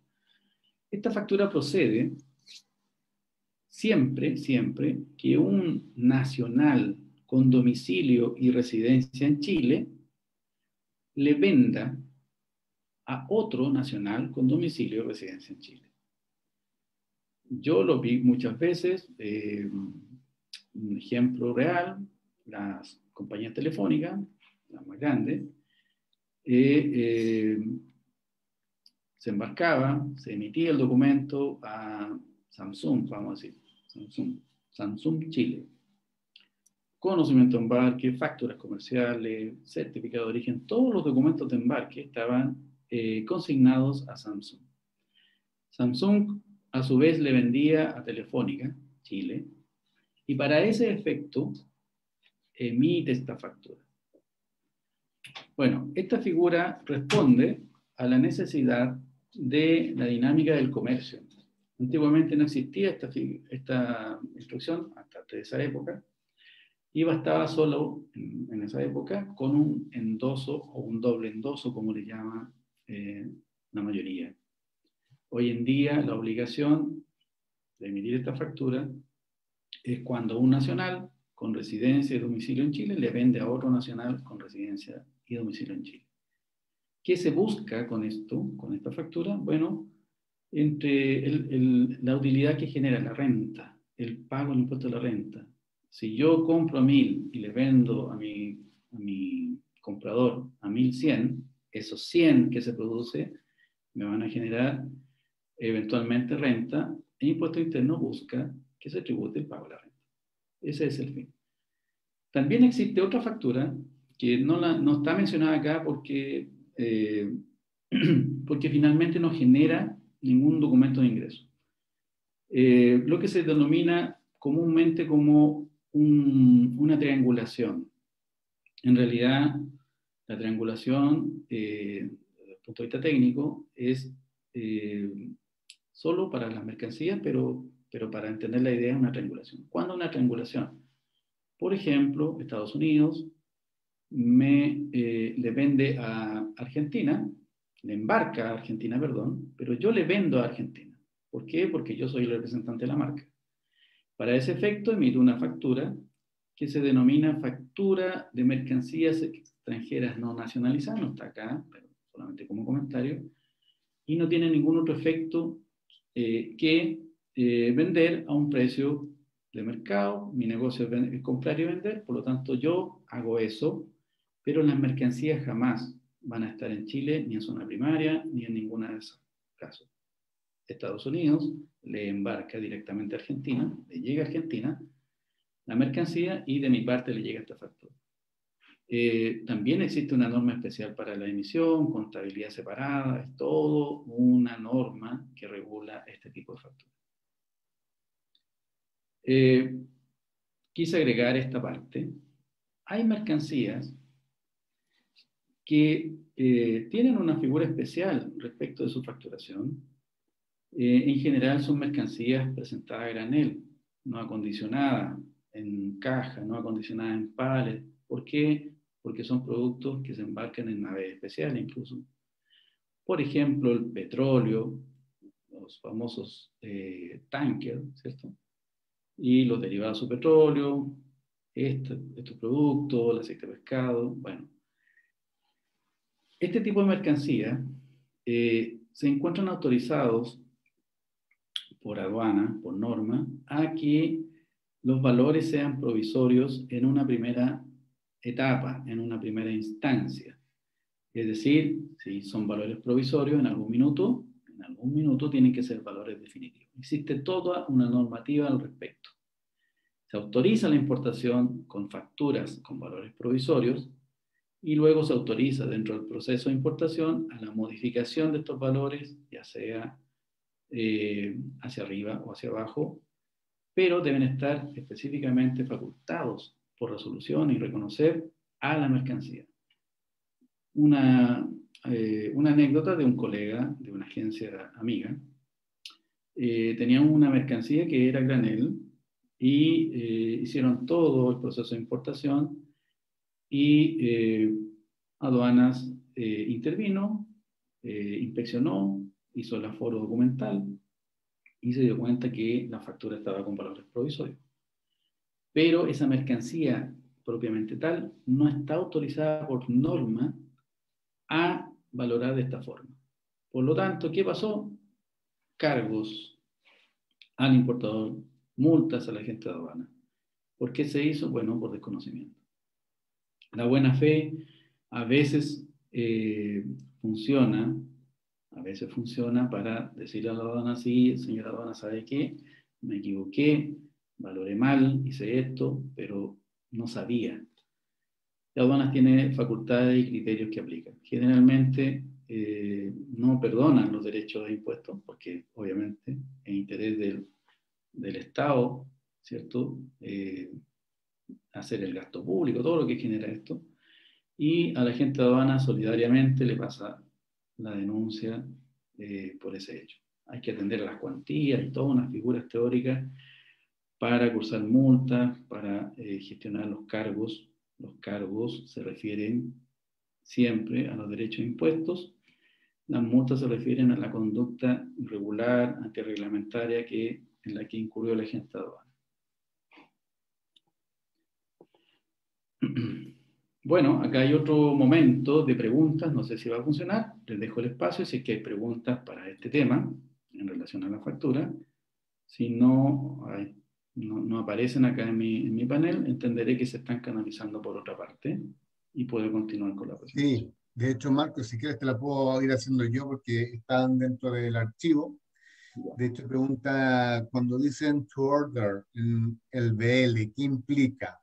S3: Esta factura procede siempre que un nacional con domicilio y residencia en Chile le venda a otro nacional con domicilio y residencia en Chile. Yo lo vi muchas veces, un ejemplo real, las compañías telefónicas, las más grandes, se embarcaba, se emitía el documento a Samsung, vamos a decir, Samsung Chile. Conocimiento de embarque, facturas comerciales, certificado de origen, todos los documentos de embarque estaban consignados a Samsung. Samsung, a su vez, le vendía a Telefónica, Chile, y para ese efecto emite esta factura. Bueno, esta figura responde a la necesidad de la dinámica del comercio. Antiguamente no existía esta instrucción hasta esa época, y bastaba solo en esa época con un endoso o un doble endoso, como le llama la mayoría. Hoy en día la obligación de emitir esta factura es cuando un nacional con residencia y domicilio en Chile le vende a otro nacional con residencia y domicilio en Chile. ¿Qué se busca con esto, con esta factura? Bueno, entre la utilidad que genera la renta, el pago del impuesto de la renta. Si yo compro a 1.000 y le vendo a mi comprador a 1.100, esos 100 que se produce me van a generar eventualmente renta, e impuesto interno busca que se tribute el pago de la renta. Ese es el fin. También existe otra factura que no está mencionada acá porque finalmente no genera ningún documento de ingreso. Lo que se denomina comúnmente como una triangulación. En realidad, la triangulación, desde el punto de vista técnico, es solo para las mercancías, pero para entender la idea es una triangulación. ¿Cuándo una triangulación? Por ejemplo, Estados Unidos le vende a Argentina, le embarca a Argentina, perdón, pero yo le vendo a Argentina. ¿Por qué? Porque yo soy el representante de la marca. Para ese efecto emito una factura que se denomina factura de mercancías extranjeras no nacionalizadas, no está acá, pero solamente como comentario, y no tiene ningún otro efecto que vender a un precio de mercado. Mi negocio es comprar y vender, por lo tanto yo hago eso, pero las mercancías jamás van a estar en Chile, ni en zona primaria, ni en ninguna de esos casos. Estados Unidos le embarca directamente a Argentina, le llega a Argentina la mercancía y de mi parte le llega esta factura. También existe una norma especial para la emisión, contabilidad separada, es todo una norma que regula este tipo de factura. Quise agregar esta parte. Hay mercancías que tienen una figura especial respecto de su facturación. En general son mercancías presentadas a granel, no acondicionadas en caja, no acondicionadas en pallet. ¿Por qué? Porque son productos que se embarcan en naves especiales incluso. Por ejemplo, el petróleo, los famosos tankers, ¿cierto? Y los derivados de su petróleo, estos productos, el aceite de pescado, bueno. Este tipo de mercancía se encuentran autorizados por aduana, por norma, a que los valores sean provisorios en una primera etapa, en una primera instancia. Es decir, si son valores provisorios, en algún minuto tienen que ser valores definitivos. Existe toda una normativa al respecto. Se autoriza la importación con facturas con valores provisorios y luego se autoriza dentro del proceso de importación a la modificación de estos valores, ya sea hacia arriba o hacia abajo, pero deben estar específicamente facultados por resolución y reconocer a la mercancía. Una anécdota de un colega de una agencia amiga. Tenían una mercancía que era granel y hicieron todo el proceso de importación y aduanas intervino, inspeccionó, hizo el aforo documental y se dio cuenta que la factura estaba con valores provisorios. Pero esa mercancía propiamente tal no está autorizada por norma a valorar de esta forma. Por lo tanto, ¿qué pasó? Cargos al importador, multas a la agente de aduana. ¿Por qué se hizo? Bueno, por desconocimiento. La buena fe a veces funciona para decirle a la aduana, sí, señora aduana, ¿sabe qué? Me equivoqué, valoré mal, hice esto, pero no sabía. La aduana tiene facultades y criterios que aplican. Generalmente no perdonan los derechos de impuestos, porque obviamente es interés del Estado, ¿cierto? Hacer el gasto público, todo lo que genera esto. Y a la gente de aduana solidariamente le pasa la denuncia por ese hecho. Hay que atender a las cuantías y todas unas figuras teóricas para cursar multas, para gestionar los cargos. Los cargos se refieren siempre a los derechos de impuestos. Las multas se refieren a la conducta irregular, antirreglamentaria en la que incurrió la agente de aduana. Bueno, acá hay otro momento de preguntas, no sé si va a funcionar, les dejo el espacio si es que hay preguntas para este tema en relación a la factura. Si no, no aparecen acá en mi panel, entenderé que se están canalizando por otra parte y puedo continuar con la presentación.
S1: Sí, de hecho, Marco, si quieres te la puedo ir haciendo yo porque están dentro del archivo. De hecho, pregunta, cuando dicen to order en el BL, ¿qué implica?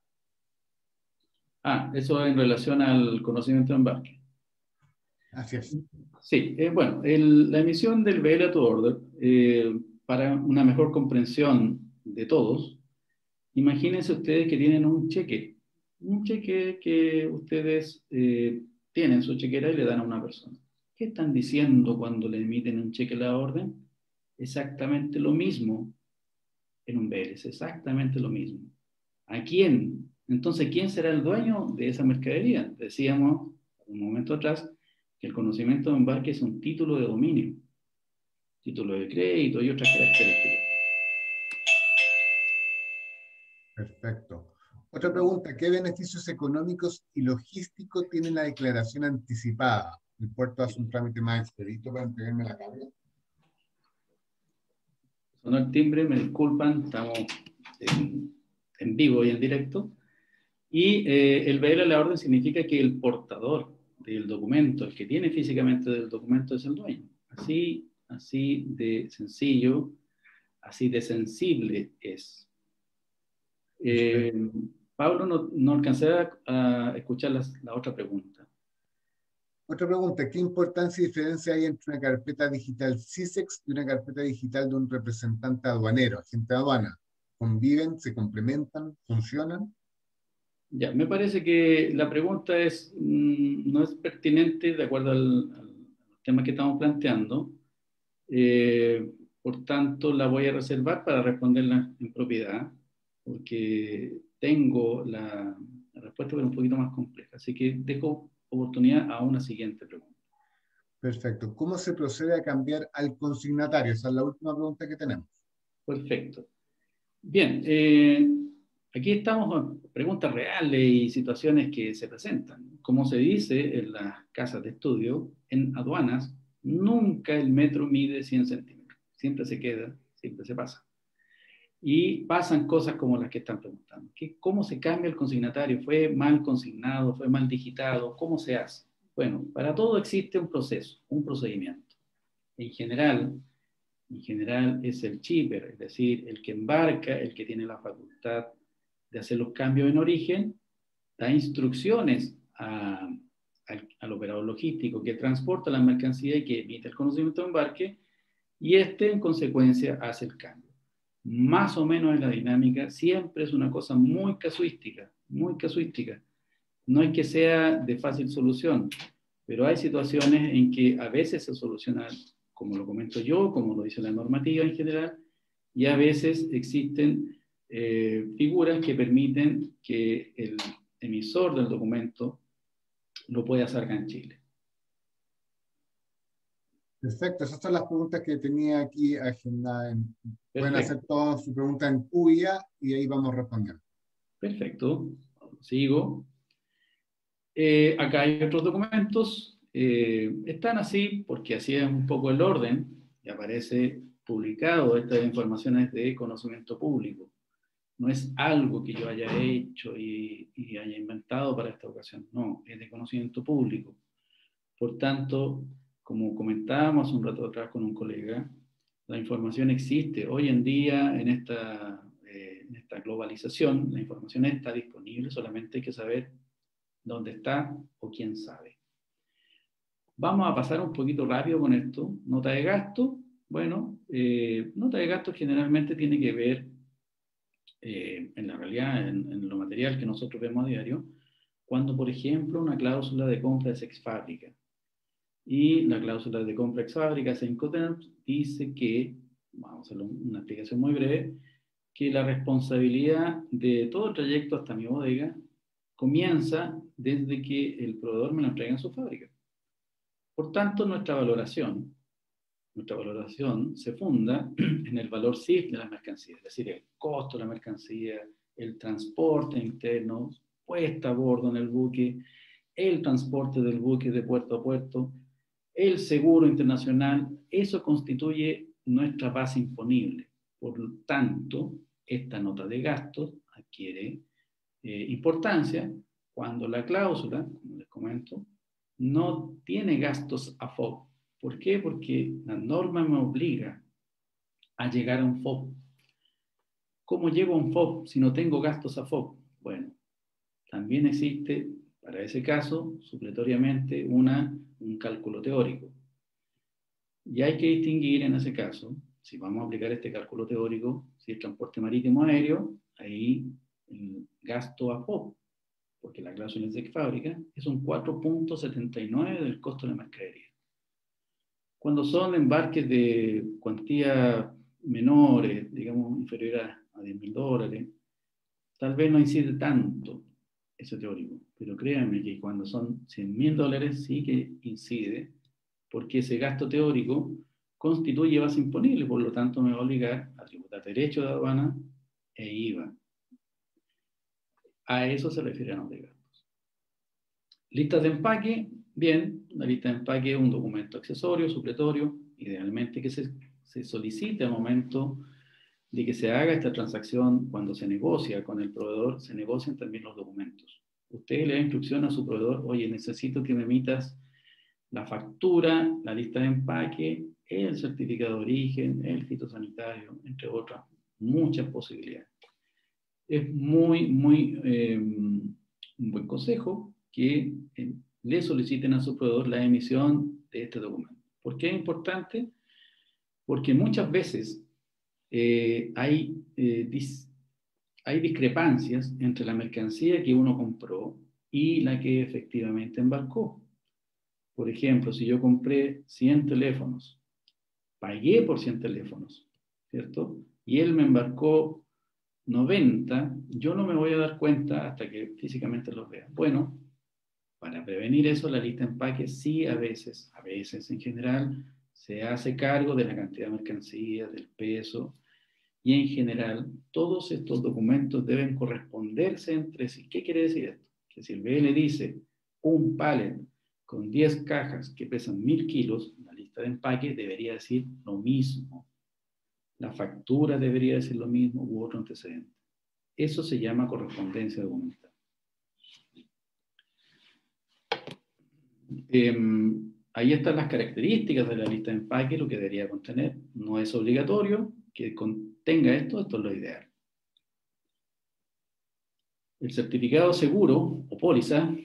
S3: Eso en relación al conocimiento de embarque.
S1: Así es.
S3: Sí, bueno, la emisión del BL to order, para una mejor comprensión de todos, imagínense ustedes que tienen un cheque que ustedes tienen en su chequera y le dan a una persona. ¿Qué están diciendo cuando le emiten un cheque a la orden? Exactamente lo mismo en un BL, es exactamente lo mismo. ¿A quién? Entonces, ¿quién será el dueño de esa mercadería? Decíamos un momento atrás que el conocimiento de embarque es un título de dominio, título de crédito y otras características.
S1: Perfecto. Otra pregunta, ¿qué beneficios económicos y logísticos tiene la declaración anticipada? ¿El puerto hace un trámite más expedito para entregarme la carga?
S3: Sonó el timbre, me disculpan, estamos en vivo y en directo. Y el BL a la orden significa que el portador del documento, el que tiene físicamente del documento, es el dueño. Así de sencillo, así de sensible es. Pablo, no alcancé a escuchar la otra pregunta.
S1: Otra pregunta, ¿qué importancia y diferencia hay entre una carpeta digital CISEX y una carpeta digital de un representante aduanero, agente de aduana? ¿Conviven, se complementan, funcionan?
S3: Ya, me parece que la pregunta no es pertinente de acuerdo al tema que estamos planteando. Por tanto, la voy a reservar para responderla en propiedad, porque tengo la respuesta pero un poquito más compleja. Así que dejo oportunidad a una siguiente pregunta.
S1: Perfecto. ¿Cómo se procede a cambiar al consignatario? Esa es la última pregunta que tenemos.
S3: Perfecto. Bien, aquí estamos con preguntas reales y situaciones que se presentan. Como se dice en las casas de estudio, en aduanas, nunca el metro mide 100 centímetros. Siempre se queda, siempre se pasa. Y pasan cosas como las que están preguntando. ¿Cómo se cambia el consignatario? ¿Fue mal consignado? ¿Fue mal digitado? ¿Cómo se hace? Bueno, para todo existe un proceso, un procedimiento. En general es el shipper, es decir, el que embarca, el que tiene la facultad de hacer los cambios en origen, da instrucciones al operador logístico que transporta la mercancía y que emite el conocimiento de embarque, y este en consecuencia hace el cambio. Más o menos en la dinámica, siempre es una cosa muy casuística, muy casuística. No es que sea de fácil solución, pero hay situaciones en que a veces se soluciona, como lo comento yo, como lo dice la normativa en general, y a veces existen figuras que permiten que el emisor del documento lo pueda hacer acá en Chile.
S1: Perfecto, esas son las preguntas que tenía aquí agendadas. Pueden hacer
S3: Perfecto.
S1: todas sus preguntas en Puya y ahí vamos respondiendo.
S3: Perfecto. Sigo. Acá hay otros documentos. Están así porque así es un poco el orden y aparece publicado estas informaciones de conocimiento público. No es algo que yo haya hecho y haya inventado para esta ocasión. No, es de conocimiento público. Por tanto, como comentábamos un rato atrás con un colega, la información existe. Hoy en día, en esta globalización, la información está disponible, solamente hay que saber dónde está o quién sabe. Vamos a pasar un poquito rápido con esto. Nota de gasto. Bueno, nota de gasto generalmente tiene que ver, en la realidad, en lo material que nosotros vemos a diario, cuando, por ejemplo, una cláusula de compra es ex fábrica. Y la cláusula de compra ex fábrica, en Incoterms, dice que, vamos a hacer una explicación muy breve, que la responsabilidad de todo el trayecto hasta mi bodega comienza desde que el proveedor me lo entrega en su fábrica. Por tanto, nuestra valoración se funda en el valor CIF de las mercancías, es decir, el costo de la mercancía, el transporte interno, puesta a bordo en el buque, el transporte del buque de puerto a puerto, el seguro internacional. Eso constituye nuestra base imponible. Por lo tanto, esta nota de gastos adquiere importancia cuando la cláusula, como les comento, no tiene gastos a FOB. ¿Por qué? Porque la norma me obliga a llegar a un FOB. ¿Cómo llego a un FOB si no tengo gastos a FOB? Bueno, también existe para ese caso, supletoriamente, un cálculo teórico. Y hay que distinguir en ese caso, si vamos a aplicar este cálculo teórico, si es transporte marítimo aéreo, ahí el gasto a FOB, porque la cláusula de fábrica es un 4.79 del costo de la mercadería. Cuando son embarques de cuantía menores, digamos inferiores a $10.000, tal vez no incide tanto ese teórico, pero créanme que cuando son $100.000 sí que incide, porque ese gasto teórico constituye base imponible, por lo tanto me va a obligar a tributar derecho de aduana e IVA. A eso se refiere a nota de gastos. Listas de empaque. Bien, la lista de empaque es un documento accesorio, supletorio, idealmente que se solicite al momento de que se haga esta transacción. Cuando se negocia con el proveedor, se negocian también los documentos. Usted le da instrucción a su proveedor: oye, necesito que me emitas la factura, la lista de empaque, el certificado de origen, el fitosanitario, entre otras muchas posibilidades. Es un buen consejo que le soliciten a su proveedor la emisión de este documento. ¿Por qué es importante? Porque muchas veces hay discrepancias entre la mercancía que uno compró y la que efectivamente embarcó. Por ejemplo, si yo compré 100 teléfonos, pagué por 100 teléfonos, ¿cierto? Y él me embarcó 90, yo no me voy a dar cuenta hasta que físicamente los vea. Bueno, para prevenir eso, la lista de empaque sí a veces en general, se hace cargo de la cantidad de mercancía, del peso, Y en general, todos estos documentos deben corresponderse entre sí. ¿Qué quiere decir esto? Que si el BL dice un pallet con 10 cajas que pesan 1000 kilos, la lista de empaque debería decir lo mismo. La factura debería decir lo mismo u otro antecedente. Eso se llama correspondencia documental. Ahí están las características de la lista de empaque, lo que debería contener. No es obligatorio que contenga esto es lo ideal. El certificado seguro o póliza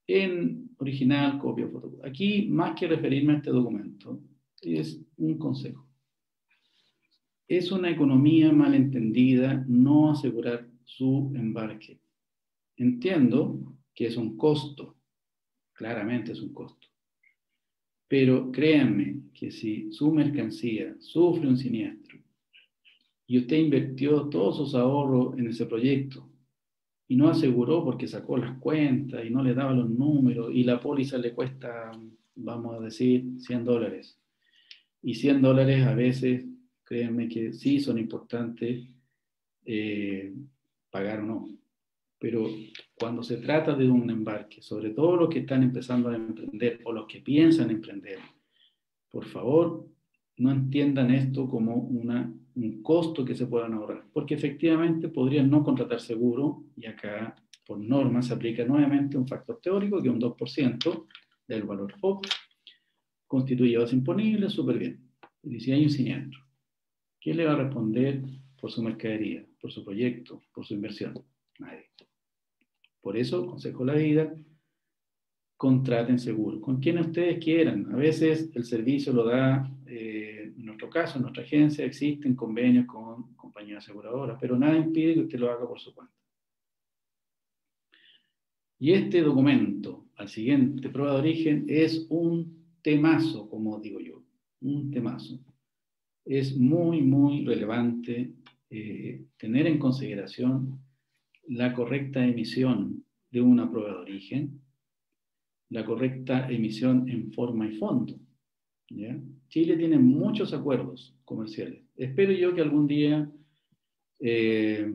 S3: en original, copia o fotocopia. Aquí, más que referirme a este documento, es un consejo. Es una economía malentendida no asegurar su embarque. Entiendo que es un costo, claramente es un costo. Pero créanme que si su mercancía sufre un siniestro y usted invirtió todos sus ahorros en ese proyecto y no aseguró porque sacó las cuentas y no le daba los números y la póliza le cuesta, vamos a decir, $100. Y $100 a veces, créanme que sí son importantes pagar o no. Pero cuando se trata de un embarque, sobre todo los que están empezando a emprender o los que piensan emprender, por favor, no entiendan esto como un costo que se puedan ahorrar, porque efectivamente podrían no contratar seguro, y acá por norma se aplica nuevamente un factor teórico que es un 2% del valor FOB, constituye base imponible, súper bien. Y si hay un siniestro, ¿quién le va a responder por su mercadería, por su proyecto, por su inversión? Nadie. Por eso, consejo de la vida, contraten seguro, con quien ustedes quieran. A veces el servicio lo da, en nuestro caso, en nuestra agencia, existen convenios con compañías aseguradoras, pero nada impide que usted lo haga por su cuenta. Y este documento, al siguiente, prueba de origen, es un temazo, como digo yo, un temazo. Es muy, muy relevante tener en consideración la correcta emisión de una prueba de origen, la correcta emisión en forma y fondo. ¿Ya? Chile tiene muchos acuerdos comerciales. Espero yo que algún día el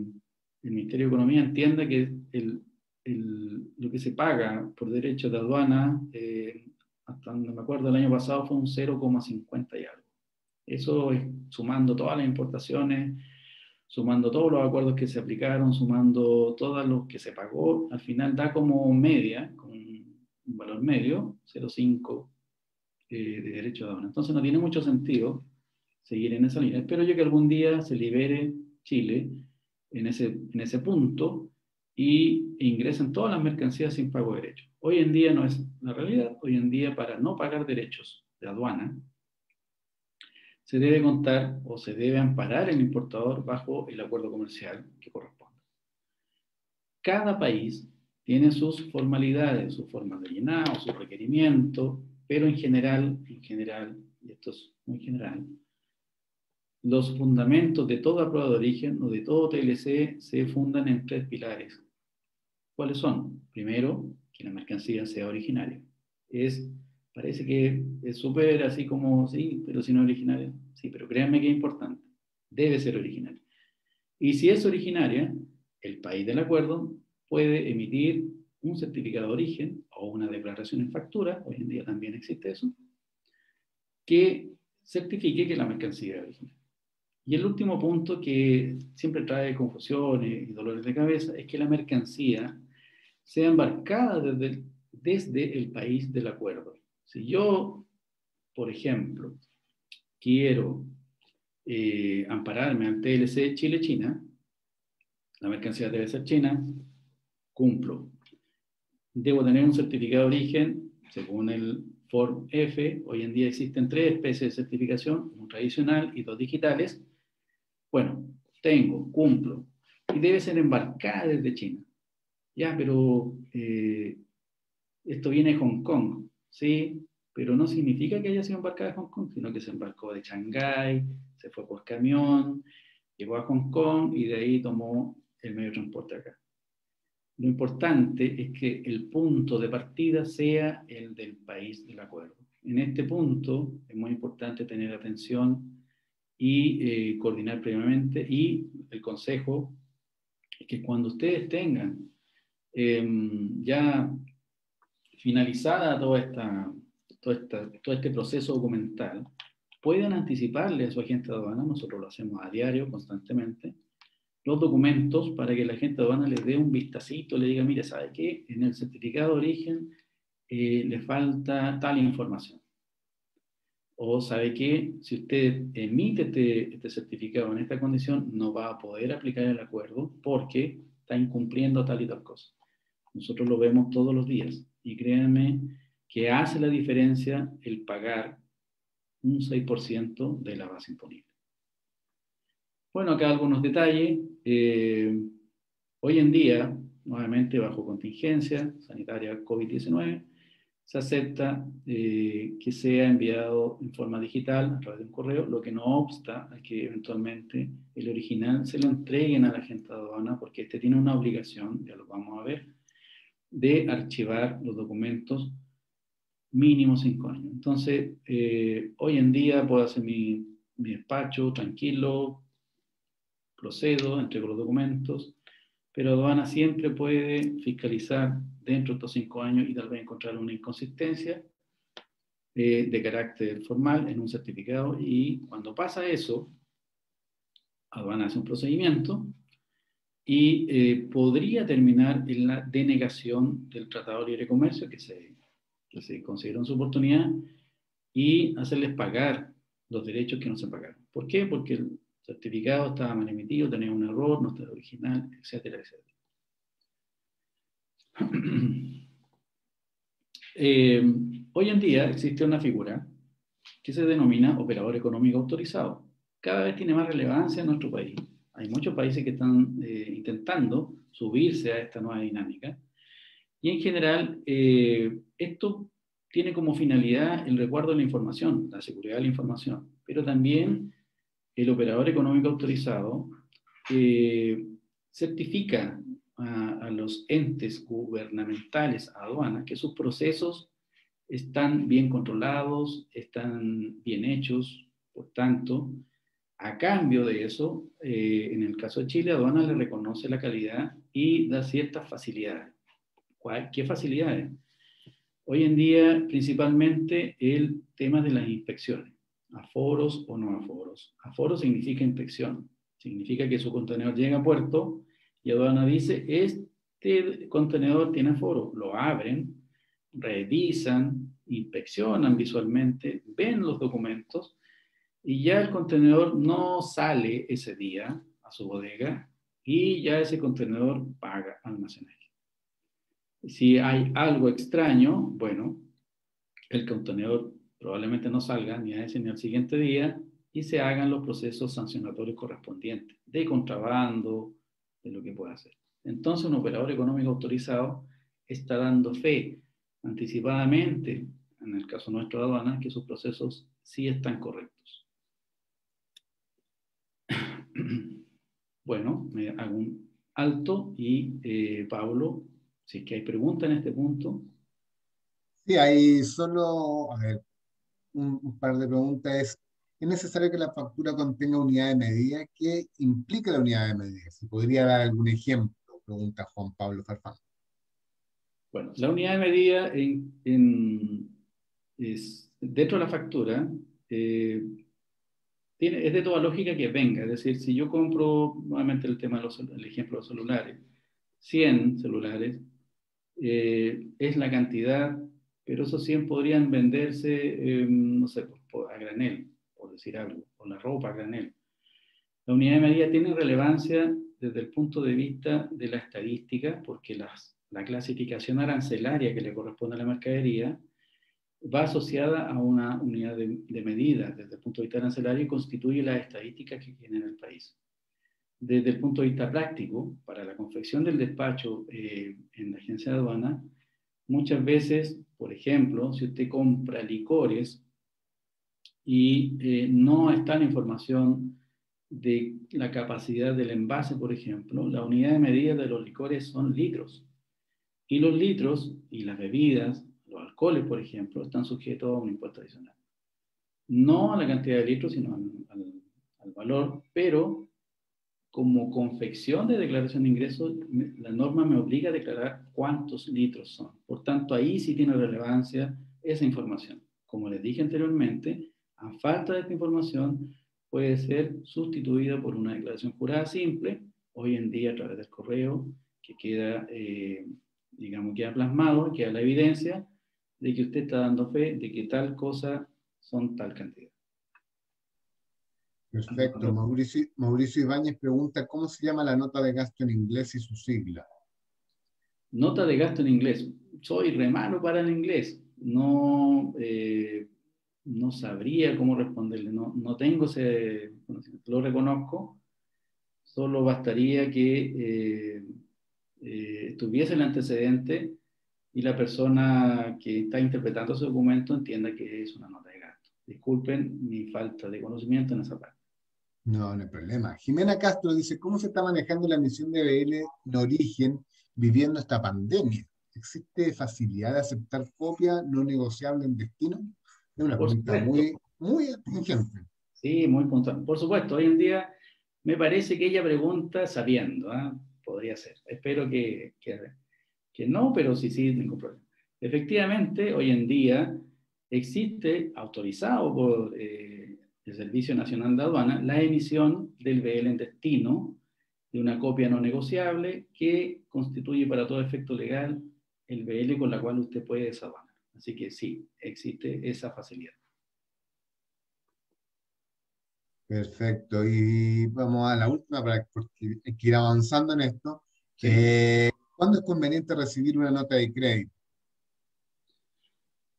S3: Ministerio de Economía entienda que lo que se paga por derechos de aduana, hasta donde me acuerdo el año pasado, fue un 0,50 y algo. Eso es sumando todas las importaciones, sumando todos los acuerdos que se aplicaron, sumando todos los que se pagó, al final da como media, con un valor medio, 0,5 de derecho de aduana. Entonces no tiene mucho sentido seguir en esa línea. Espero yo que algún día se libere Chile en ese punto e ingresen todas las mercancías sin pago de derechos. Hoy en día no es la realidad. Hoy en día, para no pagar derechos de aduana, se debe contar o se debe amparar el importador bajo el acuerdo comercial que corresponde. Cada país tiene sus formalidades, sus formas de llenado, sus requerimientos, pero en general, y esto es muy general, los fundamentos de toda prueba de origen o de todo TLC se fundan en 3 pilares. ¿Cuáles son? Primero, que la mercancía sea originaria. Parece que es súper así como, sí, pero si no es originaria. Sí, pero créanme que es importante. Debe ser originaria. Y si es originaria, el país del acuerdo puede emitir un certificado de origen o una declaración en factura, hoy en día también existe eso, que certifique que la mercancía es original. Y el último punto que siempre trae confusiones y dolores de cabeza es que la mercancía sea embarcada desde el país del acuerdo. Si yo, por ejemplo, quiero ampararme al TLC Chile-China, la mercancía debe ser china, cumplo. Debo tener un certificado de origen, según el Form F. Hoy en día existen 3 especies de certificación, un tradicional y 2 digitales. Bueno, cumplo. Y debe ser embarcada desde China. Ya, pero esto viene de Hong Kong, ¿sí? Pero no significa que haya sido embarcada de Hong Kong, sino que se embarcó de Shanghái, se fue por camión, llegó a Hong Kong y de ahí tomó el medio de transporte acá. Lo importante es que el punto de partida sea el del país del acuerdo. En este punto es muy importante tener atención y coordinar previamente. Y el consejo es que cuando ustedes tengan ya finalizada todo este proceso documental, pueden anticiparle a su agente de aduana, nosotros lo hacemos a diario, constantemente, los documentos para que la agente de aduana les dé un vistacito, le diga, mire, ¿sabe qué? En el certificado de origen le falta tal información. O sabe que si usted emite este certificado en esta condición, no va a poder aplicar el acuerdo porque está incumpliendo tal y tal cosa. Nosotros lo vemos todos los días y créanme que hace la diferencia el pagar un 6% de la base imponible. Bueno, acá algunos detalles. Hoy en día, nuevamente bajo contingencia sanitaria COVID-19, se acepta que sea enviado en forma digital a través de un correo, lo que no obsta a que eventualmente el original se lo entreguen a la agente de aduana, porque este tiene una obligación, ya lo vamos a ver, de archivar los documentos mínimo 5 años. Entonces, hoy en día puedo hacer mi despacho tranquilo, procedo, entrego los documentos, pero aduana siempre puede fiscalizar dentro de estos 5 años y tal vez encontrar una inconsistencia de carácter formal en un certificado, y cuando pasa eso, aduana hace un procedimiento y podría terminar en la denegación del Tratado de Libre Comercio que se consideró en su oportunidad y hacerles pagar los derechos que no se pagaron. ¿Por qué? Porque el certificado estaba mal emitido, tenía un error, no estaba original, etcétera, etcétera. Hoy en día existe una figura que se denomina operador económico autorizado. Cada vez tiene más relevancia en nuestro país. Hay muchos países que están intentando subirse a esta nueva dinámica. Y en general, esto tiene como finalidad el resguardo de la información, la seguridad de la información, pero también el operador económico autorizado certifica a los entes gubernamentales, a aduanas, que sus procesos están bien controlados, están bien hechos. Por tanto, a cambio de eso, en el caso de Chile, aduana le reconoce la calidad y da ciertas facilidades. ¿Qué facilidades? Hoy en día, principalmente, el tema de las inspecciones, aforos o no aforos. Aforo significa inspección, significa que su contenedor llega a puerto y aduana dice, este contenedor tiene aforo, lo abren, revisan, inspeccionan visualmente, ven los documentos y ya el contenedor no sale ese día a su bodega y ya ese contenedor paga almacenaje. Si hay algo extraño, bueno, el contenedor probablemente no salga ni a ese ni al siguiente día y se hagan los procesos sancionatorios correspondientes de contrabando, de lo que pueda hacer. Entonces, un operador económico autorizado está dando fe anticipadamente, en el caso nuestro de aduanas, que sus procesos sí están correctos. Bueno, me hago un alto y Pablo, si es que hay preguntas en este punto.
S1: Sí, hay solo, a ver, un par de preguntas. ¿Es necesario que la factura contenga unidad de medida? ¿Qué implica la unidad de medida? Si podría dar algún ejemplo, pregunta Juan Pablo Farfán.
S3: Bueno, la unidad de medida es, dentro de la factura es de toda lógica que venga. Es decir, si yo compro, nuevamente el tema el ejemplo de los celulares, 100 celulares, es la cantidad, pero esos 100 podrían venderse, no sé, a granel, por decir algo, o la ropa a granel. La unidad de medida tiene relevancia desde el punto de vista de la estadística, porque la clasificación arancelaria que le corresponde a la mercadería va asociada a una unidad de medida desde el punto de vista arancelario y constituye las estadísticas que tiene en el país. Desde el punto de vista práctico, para la confección del despacho en la agencia de aduana, muchas veces, por ejemplo, si usted compra licores y no está la información de la capacidad del envase, por ejemplo, la unidad de medida de los licores son litros. Y los litros y las bebidas, los alcoholes, por ejemplo, están sujetos a un impuesto adicional. No a la cantidad de litros, sino al valor, pero como confección de declaración de ingresos, la norma me obliga a declarar cuántos litros son. Por tanto, ahí sí tiene relevancia esa información. Como les dije anteriormente, a falta de esta información puede ser sustituida por una declaración jurada simple, hoy en día a través del correo, que queda, digamos, queda plasmado, queda la evidencia de que usted está dando fe de que tal cosa son tal cantidad.
S1: Perfecto. Mauricio Ibáñez pregunta, ¿cómo se llama la nota de gasto en inglés y su sigla?
S3: Nota de gasto en inglés. Soy re malo para el inglés. No, no sabría cómo responderle. No tengo ese conocimiento. Lo reconozco. Solo bastaría que tuviese el antecedente y la persona que está interpretando ese documento entienda que es una nota de gasto. Disculpen mi falta de conocimiento en esa parte.
S1: No, no hay problema. Jimena Castro dice, ¿cómo se está manejando la emisión de BL en origen viviendo esta pandemia? ¿Existe facilidad de aceptar copia no negociable en destino? Es una
S3: Por
S1: pregunta
S3: supuesto.
S1: muy atingente.
S3: Sí, muy puntual. Por supuesto, hoy en día me parece que ella pregunta sabiendo, ¿ah? Podría ser. Espero que no, pero sí, ningún problema. Efectivamente, hoy en día existe, autorizado por el Servicio Nacional de Aduana, la emisión del BL en destino de una copia no negociable que constituye para todo efecto legal el BL con la cual usted puede desaduanar. Así que sí, existe esa facilidad.
S1: Perfecto. Y vamos a la última porque hay que ir avanzando en esto.
S3: Sí.
S1: ¿Cuándo es conveniente recibir una nota de crédito?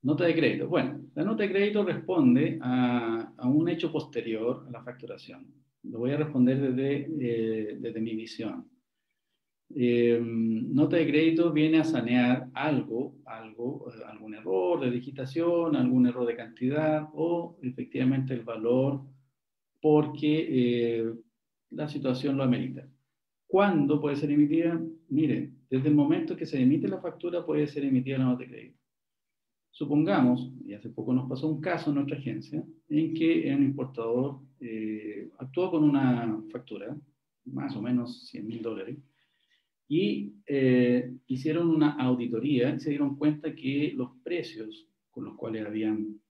S3: Nota de crédito. Bueno, la nota de crédito responde a un hecho posterior a la facturación. Lo voy a responder desde mi visión. Nota de crédito viene a sanear algún error de digitación, algún error de cantidad o efectivamente el valor porque la situación lo amerita. ¿Cuándo puede ser emitida? Mire, desde el momento que se emite la factura puede ser emitida la nota de crédito. Supongamos, y hace poco nos pasó un caso en nuestra agencia, en que un importador actuó con una factura, más o menos $100.000, y hicieron una auditoría y se dieron cuenta que los precios con los cuales habían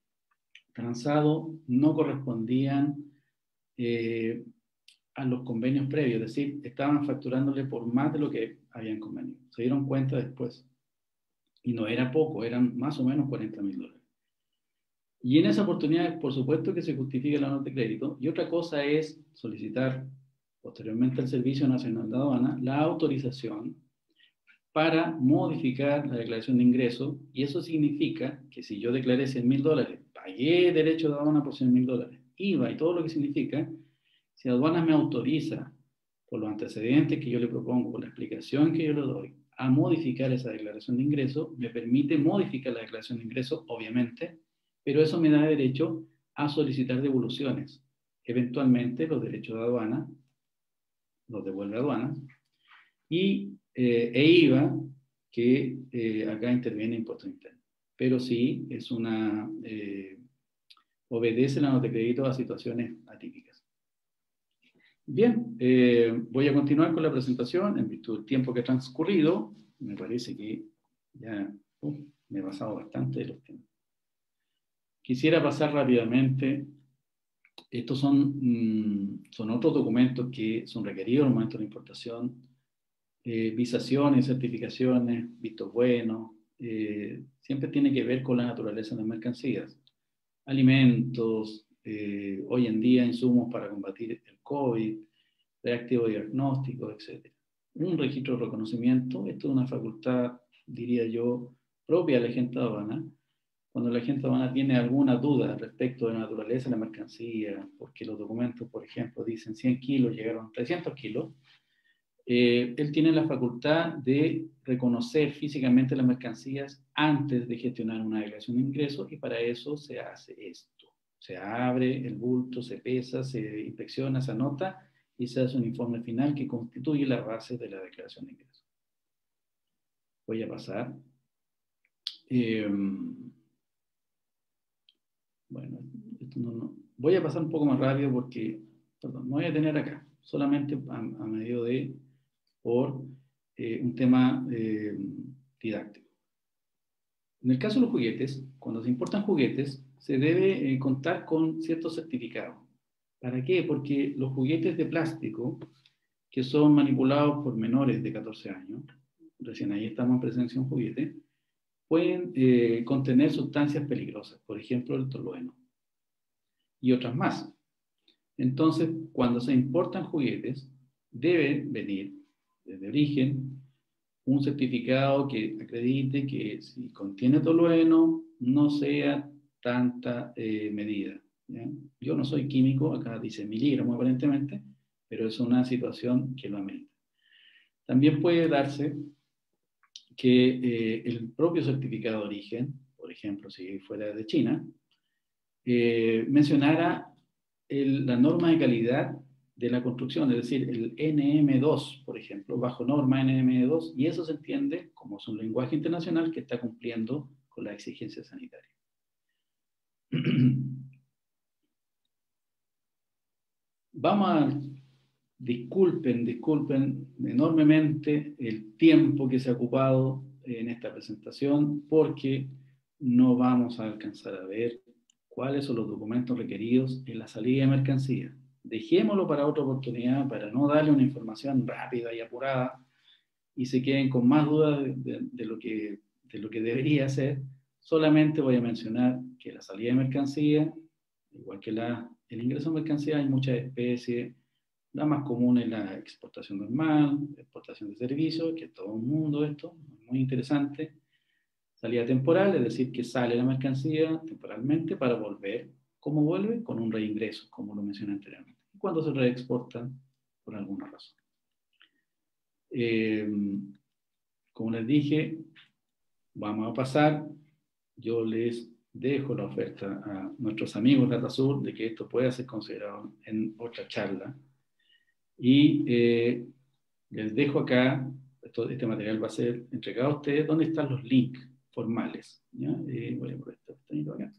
S3: transado no correspondían a los convenios previos, es decir, estaban facturándole por más de lo que habían convenido. Se dieron cuenta después. Y no era poco, eran más o menos $40.000. Y en esa oportunidad, por supuesto que se justifica la nota de crédito. Y otra cosa es solicitar posteriormente al Servicio Nacional de Aduana la autorización para modificar la declaración de ingreso. Y eso significa que si yo declaré $100.000, pagué derecho de aduana por $100.000, IVA y todo lo que significa, si aduana me autoriza, por los antecedentes que yo le propongo, por la explicación que yo le doy, a modificar esa declaración de ingreso, me permite modificar la declaración de ingreso, obviamente, pero eso me da derecho a solicitar devoluciones. Eventualmente los derechos de aduana los devuelve aduana y IVA, que acá interviene impuesto interno. Pero sí, obedece la nota de crédito a situaciones atípicas. Bien, voy a continuar con la presentación en virtud del tiempo que ha transcurrido. Me parece que ya me he pasado bastante de los temas. Quisiera pasar rápidamente. Estos son otros documentos que son requeridos en el momento de la importación. Visaciones, certificaciones, vistos buenos. Siempre tiene que ver con la naturaleza de las mercancías. Alimentos, hoy en día insumos para combatir el COVID, reactivo diagnóstico, etc. Un registro de reconocimiento, esto es una facultad, diría yo, propia de la agente de aduana. Cuando la agente de aduana tiene alguna duda respecto de la naturaleza de la mercancía, porque los documentos, por ejemplo, dicen 100 kilos, llegaron 300 kilos, él tiene la facultad de reconocer físicamente las mercancías antes de gestionar una declaración de ingresos y para eso se hace esto. Se abre el bulto, se pesa, se inspecciona, se anota y se hace un informe final que constituye la base de la declaración de ingresos. Voy a pasar. Bueno, esto no. Voy a pasar un poco más rápido porque perdón, me voy a detener acá, solamente a medio de, por un tema didáctico. En el caso de los juguetes, cuando se importan juguetes, se debe contar con ciertos certificados. ¿Para qué? Porque los juguetes de plástico, que son manipulados por menores de 14 años, recién ahí estamos en presencia de un juguete, pueden contener sustancias peligrosas, por ejemplo el tolueno y otras más. Entonces, cuando se importan juguetes, debe venir desde origen un certificado que acredite que si contiene tolueno no sea tanta medida. ¿Ya? Yo no soy químico, acá dice miligramos aparentemente, pero es una situación que lo amerita. También puede darse que el propio certificado de origen, por ejemplo, si fuera de China, mencionara la norma de calidad de la construcción, es decir, el NM2, por ejemplo, bajo norma NM2, y eso se entiende como es un lenguaje internacional que está cumpliendo con la exigencia sanitaria. Vamos a, disculpen enormemente el tiempo que se ha ocupado en esta presentación, porque no vamos a alcanzar a ver cuáles son los documentos requeridos en la salida de mercancía. Dejémoslo para otra oportunidad, para no darle una información rápida y apurada y se queden con más dudas de lo que debería ser. Solamente voy a mencionar que la salida de mercancía, igual que el ingreso de mercancía, hay muchas especies. La más común es la exportación normal, exportación de servicios, que todo el mundo esto, muy interesante. Salida temporal, es decir, que sale la mercancía temporalmente para volver. ¿Cómo vuelve? Con un reingreso, como lo mencioné anteriormente. Y cuando se reexporta, por alguna razón. Como les dije, vamos a pasar. Yo les dejo la oferta a nuestros amigos de DataSur de que esto pueda ser considerado en otra charla. Y les dejo acá, este material va a ser entregado a ustedes. ¿Dónde están los links formales? ¿Ya? Voy a poner este pestañito acá.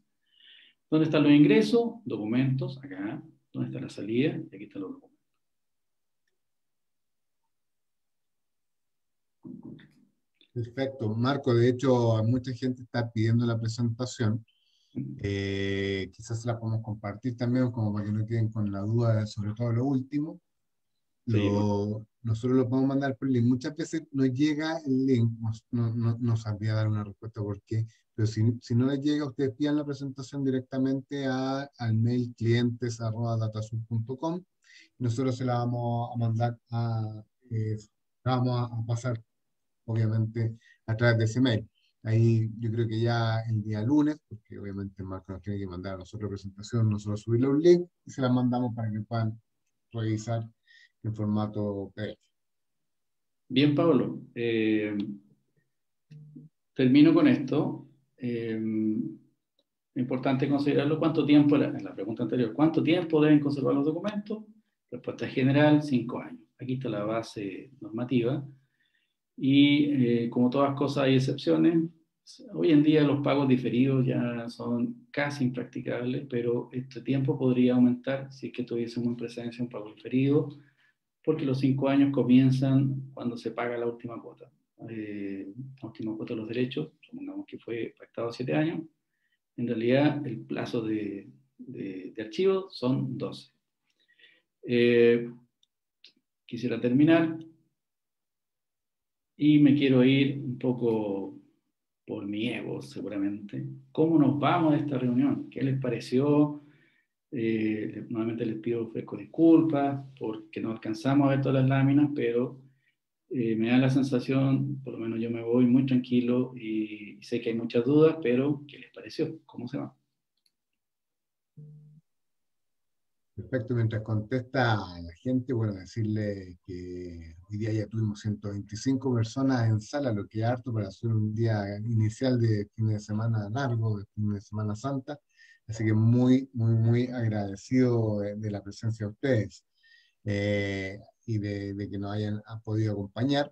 S3: ¿Dónde están los ingresos? Documentos, acá. ¿Dónde está la salida? Y aquí están los documentos.
S1: Perfecto. Marco, de hecho, mucha gente está pidiendo la presentación. Quizás se la podemos compartir también, como para que no queden con la duda, sobre todo lo último.
S3: Sí,
S1: Nosotros lo podemos mandar por link. Muchas veces nos llega el link, no sabría dar una respuesta por qué, pero si no les llega, ustedes pidan la presentación directamente al mail clientes@datasur.com. Nosotros se la vamos a mandar la vamos a pasar, obviamente, a través de ese mail. Ahí yo creo que ya el día lunes, porque obviamente Marco nos tiene que mandar a nosotros la presentación, nosotros subirle un link y se la mandamos para que puedan revisar en formato PDF.
S3: bien, Pablo. Termino con esto. Importante considerarlo. ¿Cuánto tiempo? En la pregunta anterior, ¿cuánto tiempo deben conservar los documentos? Respuesta general, 5 años. Aquí está la base normativa. Y como todas cosas hay excepciones. Hoy en día los pagos diferidos ya son casi impracticables, pero este tiempo podría aumentar si es que tuviésemos en presencia un pago diferido, porque los 5 años comienzan cuando se paga la última cuota. La última cuota de los derechos, supongamos que fue pactado 7 años, en realidad el plazo de archivo son 12. Quisiera terminar y me quiero ir un poco por mi ego, seguramente. ¿Cómo nos vamos de esta reunión? ¿Qué les pareció? Nuevamente les pido ofrezco disculpas porque no alcanzamos a ver todas las láminas, pero me da la sensación, por lo menos yo me voy muy tranquilo y sé que hay muchas dudas, pero ¿qué les pareció? ¿Cómo se va?
S1: Perfecto, mientras contesta a la gente, bueno, decirle que hoy día ya tuvimos 125 personas en sala, lo que es harto para hacer un día inicial de fin de semana largo, de fin de Semana Santa. Así que muy agradecido de la presencia de ustedes y de que nos hayan podido acompañar.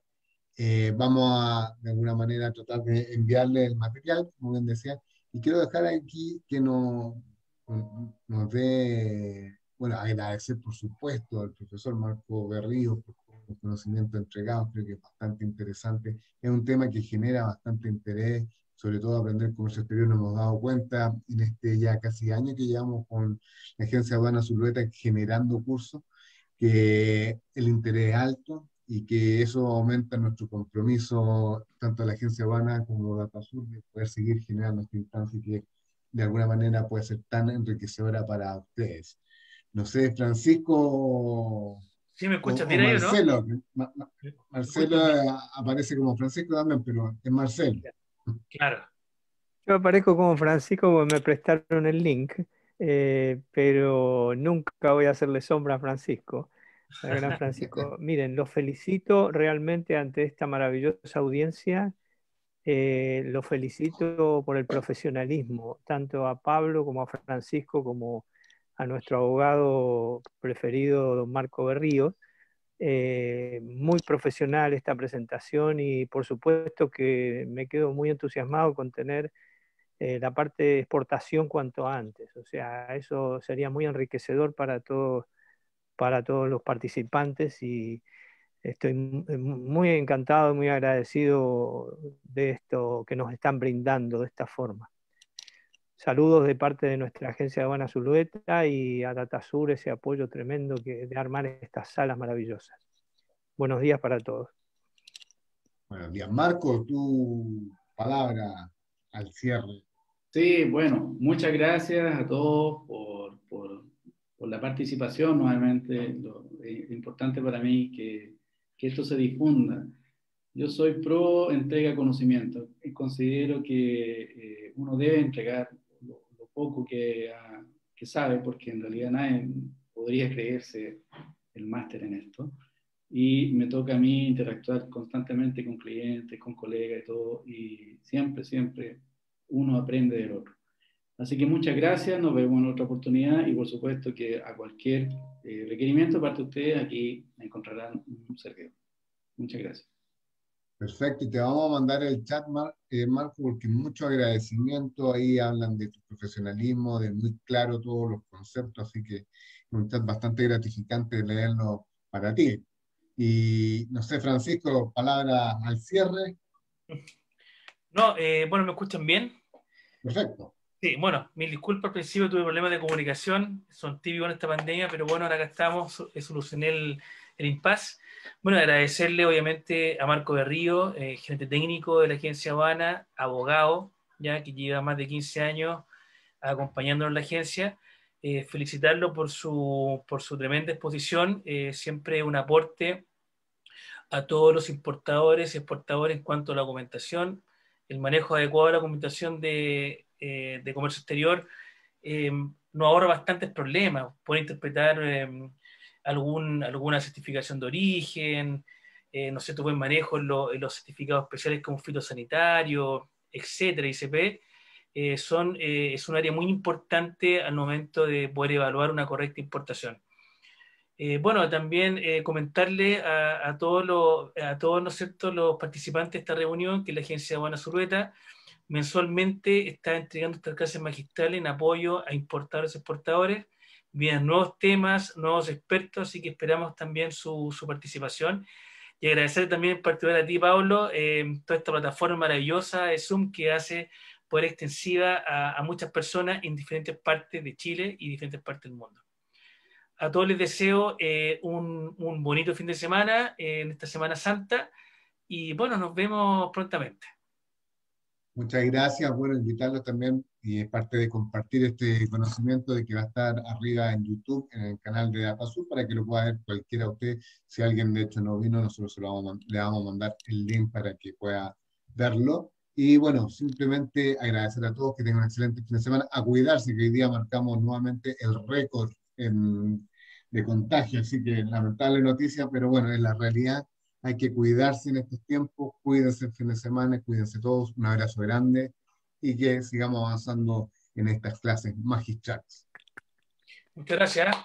S1: Vamos a, de alguna manera, tratar de enviarle el material, como bien decía, y quiero dejar aquí que nos dé bueno, agradecer por supuesto al profesor Marco Berrío por todo el conocimiento entregado, creo que es bastante interesante. Es un tema que genera bastante interés, sobre todo aprender comercio exterior. Nos hemos dado cuenta en este ya casi año que llevamos con la Agencia de Aduanas Zulueta generando cursos, que el interés es alto y que eso aumenta nuestro compromiso, tanto a la Agencia de Aduanas como a DataSur, de poder seguir generando esta instancia que de alguna manera puede ser tan enriquecedora para ustedes. No sé, Francisco
S2: ¿Sí me escuchas
S1: o
S2: bien ahí o no?
S1: Marcelo.
S2: ¿Me
S1: Marcelo
S2: escuchas bien?
S1: aparece como Francisco también, pero es Marcelo.
S2: Claro.
S4: Yo aparezco como Francisco porque me prestaron el link, pero nunca voy a hacerle sombra a Francisco, al gran Francisco. Miren, los felicito realmente ante esta maravillosa audiencia. Los felicito por el profesionalismo, tanto a Pablo como a Francisco, como a nuestro abogado preferido, don Marco Berrío. Muy profesional esta presentación y por supuesto que me quedo muy entusiasmado con tener la parte de exportación cuanto antes. O sea, eso sería muy enriquecedor para todos los participantes y estoy muy encantado, muy agradecido de esto que nos están brindando de esta forma. Saludos de parte de nuestra agencia de aduanas Zulueta y a DataSur, ese apoyo tremendo de armar estas salas maravillosas. Buenos días para todos.
S1: Buenos días, Marco, tu palabra al cierre.
S3: Sí, bueno, muchas gracias a todos por la participación nuevamente. Es importante para mí que esto se difunda. Yo soy pro entrega de conocimiento y considero que uno debe entregar lo poco que sabe, porque en realidad nadie podría creerse el máster en esto. Y me toca a mí interactuar constantemente con clientes, con colegas y todo, y siempre, siempre uno aprende del otro. Así que muchas gracias, nos vemos en otra oportunidad y por supuesto que a cualquier requerimiento parte de ustedes, aquí encontrarán un servidor. Muchas gracias.
S1: Perfecto, y te vamos a mandar el chat, Marco, porque mucho agradecimiento, ahí hablan de tu profesionalismo, de muy claro todos los conceptos, así que es un chat bastante gratificante leerlo para ti. Y no sé, Francisco, palabra al cierre.
S2: No, bueno, ¿me escuchan bien?
S1: Perfecto.
S2: Sí, bueno, mil disculpas, al principio tuve problemas de comunicación, son típicos en esta pandemia, pero bueno, ahora acá estamos, solucioné el impasse. Bueno, agradecerle obviamente a Marco Berrío, gerente técnico de la agencia Aduana, abogado, ya que lleva más de 15 años acompañándonos en la agencia. Felicitarlo por su tremenda exposición, siempre un aporte a todos los importadores y exportadores en cuanto a la documentación, el manejo adecuado de la documentación de comercio exterior. Nos ahorra bastantes problemas. Puede interpretar alguna certificación de origen, no sé, tu buen manejo en los certificados especiales como fitosanitario, etcétera, ICP. Es un área muy importante al momento de poder evaluar una correcta importación. Bueno, también comentarle a todos, ¿no es cierto?, los participantes de esta reunión que la Agencia de Aduanas Zulueta mensualmente está entregando estas clases magistrales en apoyo a importadores y exportadores, vienen nuevos temas, nuevos expertos, así que esperamos también su participación. Y agradecer también en particular a ti, Pablo, toda esta plataforma maravillosa de Zoom que hace poder extensiva a muchas personas en diferentes partes de Chile y diferentes partes del mundo. A todos les deseo un bonito fin de semana en esta Semana Santa y bueno, nos vemos prontamente.
S1: Muchas gracias. Bueno, invitarlos también, y es parte de compartir este conocimiento de que va a estar arriba en YouTube, en el canal de DataSur, para que lo pueda ver cualquiera de ustedes. Si alguien de hecho no vino, nosotros le vamos a mandar el link para que pueda verlo. Y bueno, simplemente agradecer a todos, que tengan un excelente fin de semana, a cuidarse, que hoy día marcamos nuevamente el récord de contagio, así que lamentable noticia, pero bueno, es la realidad. Hay que cuidarse en estos tiempos, cuídense el fin de semana, cuídense todos, un abrazo grande y que sigamos avanzando en estas clases magistrales.
S2: Muchas gracias.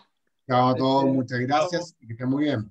S1: Chao a todos, muchas gracias y que estén muy bien.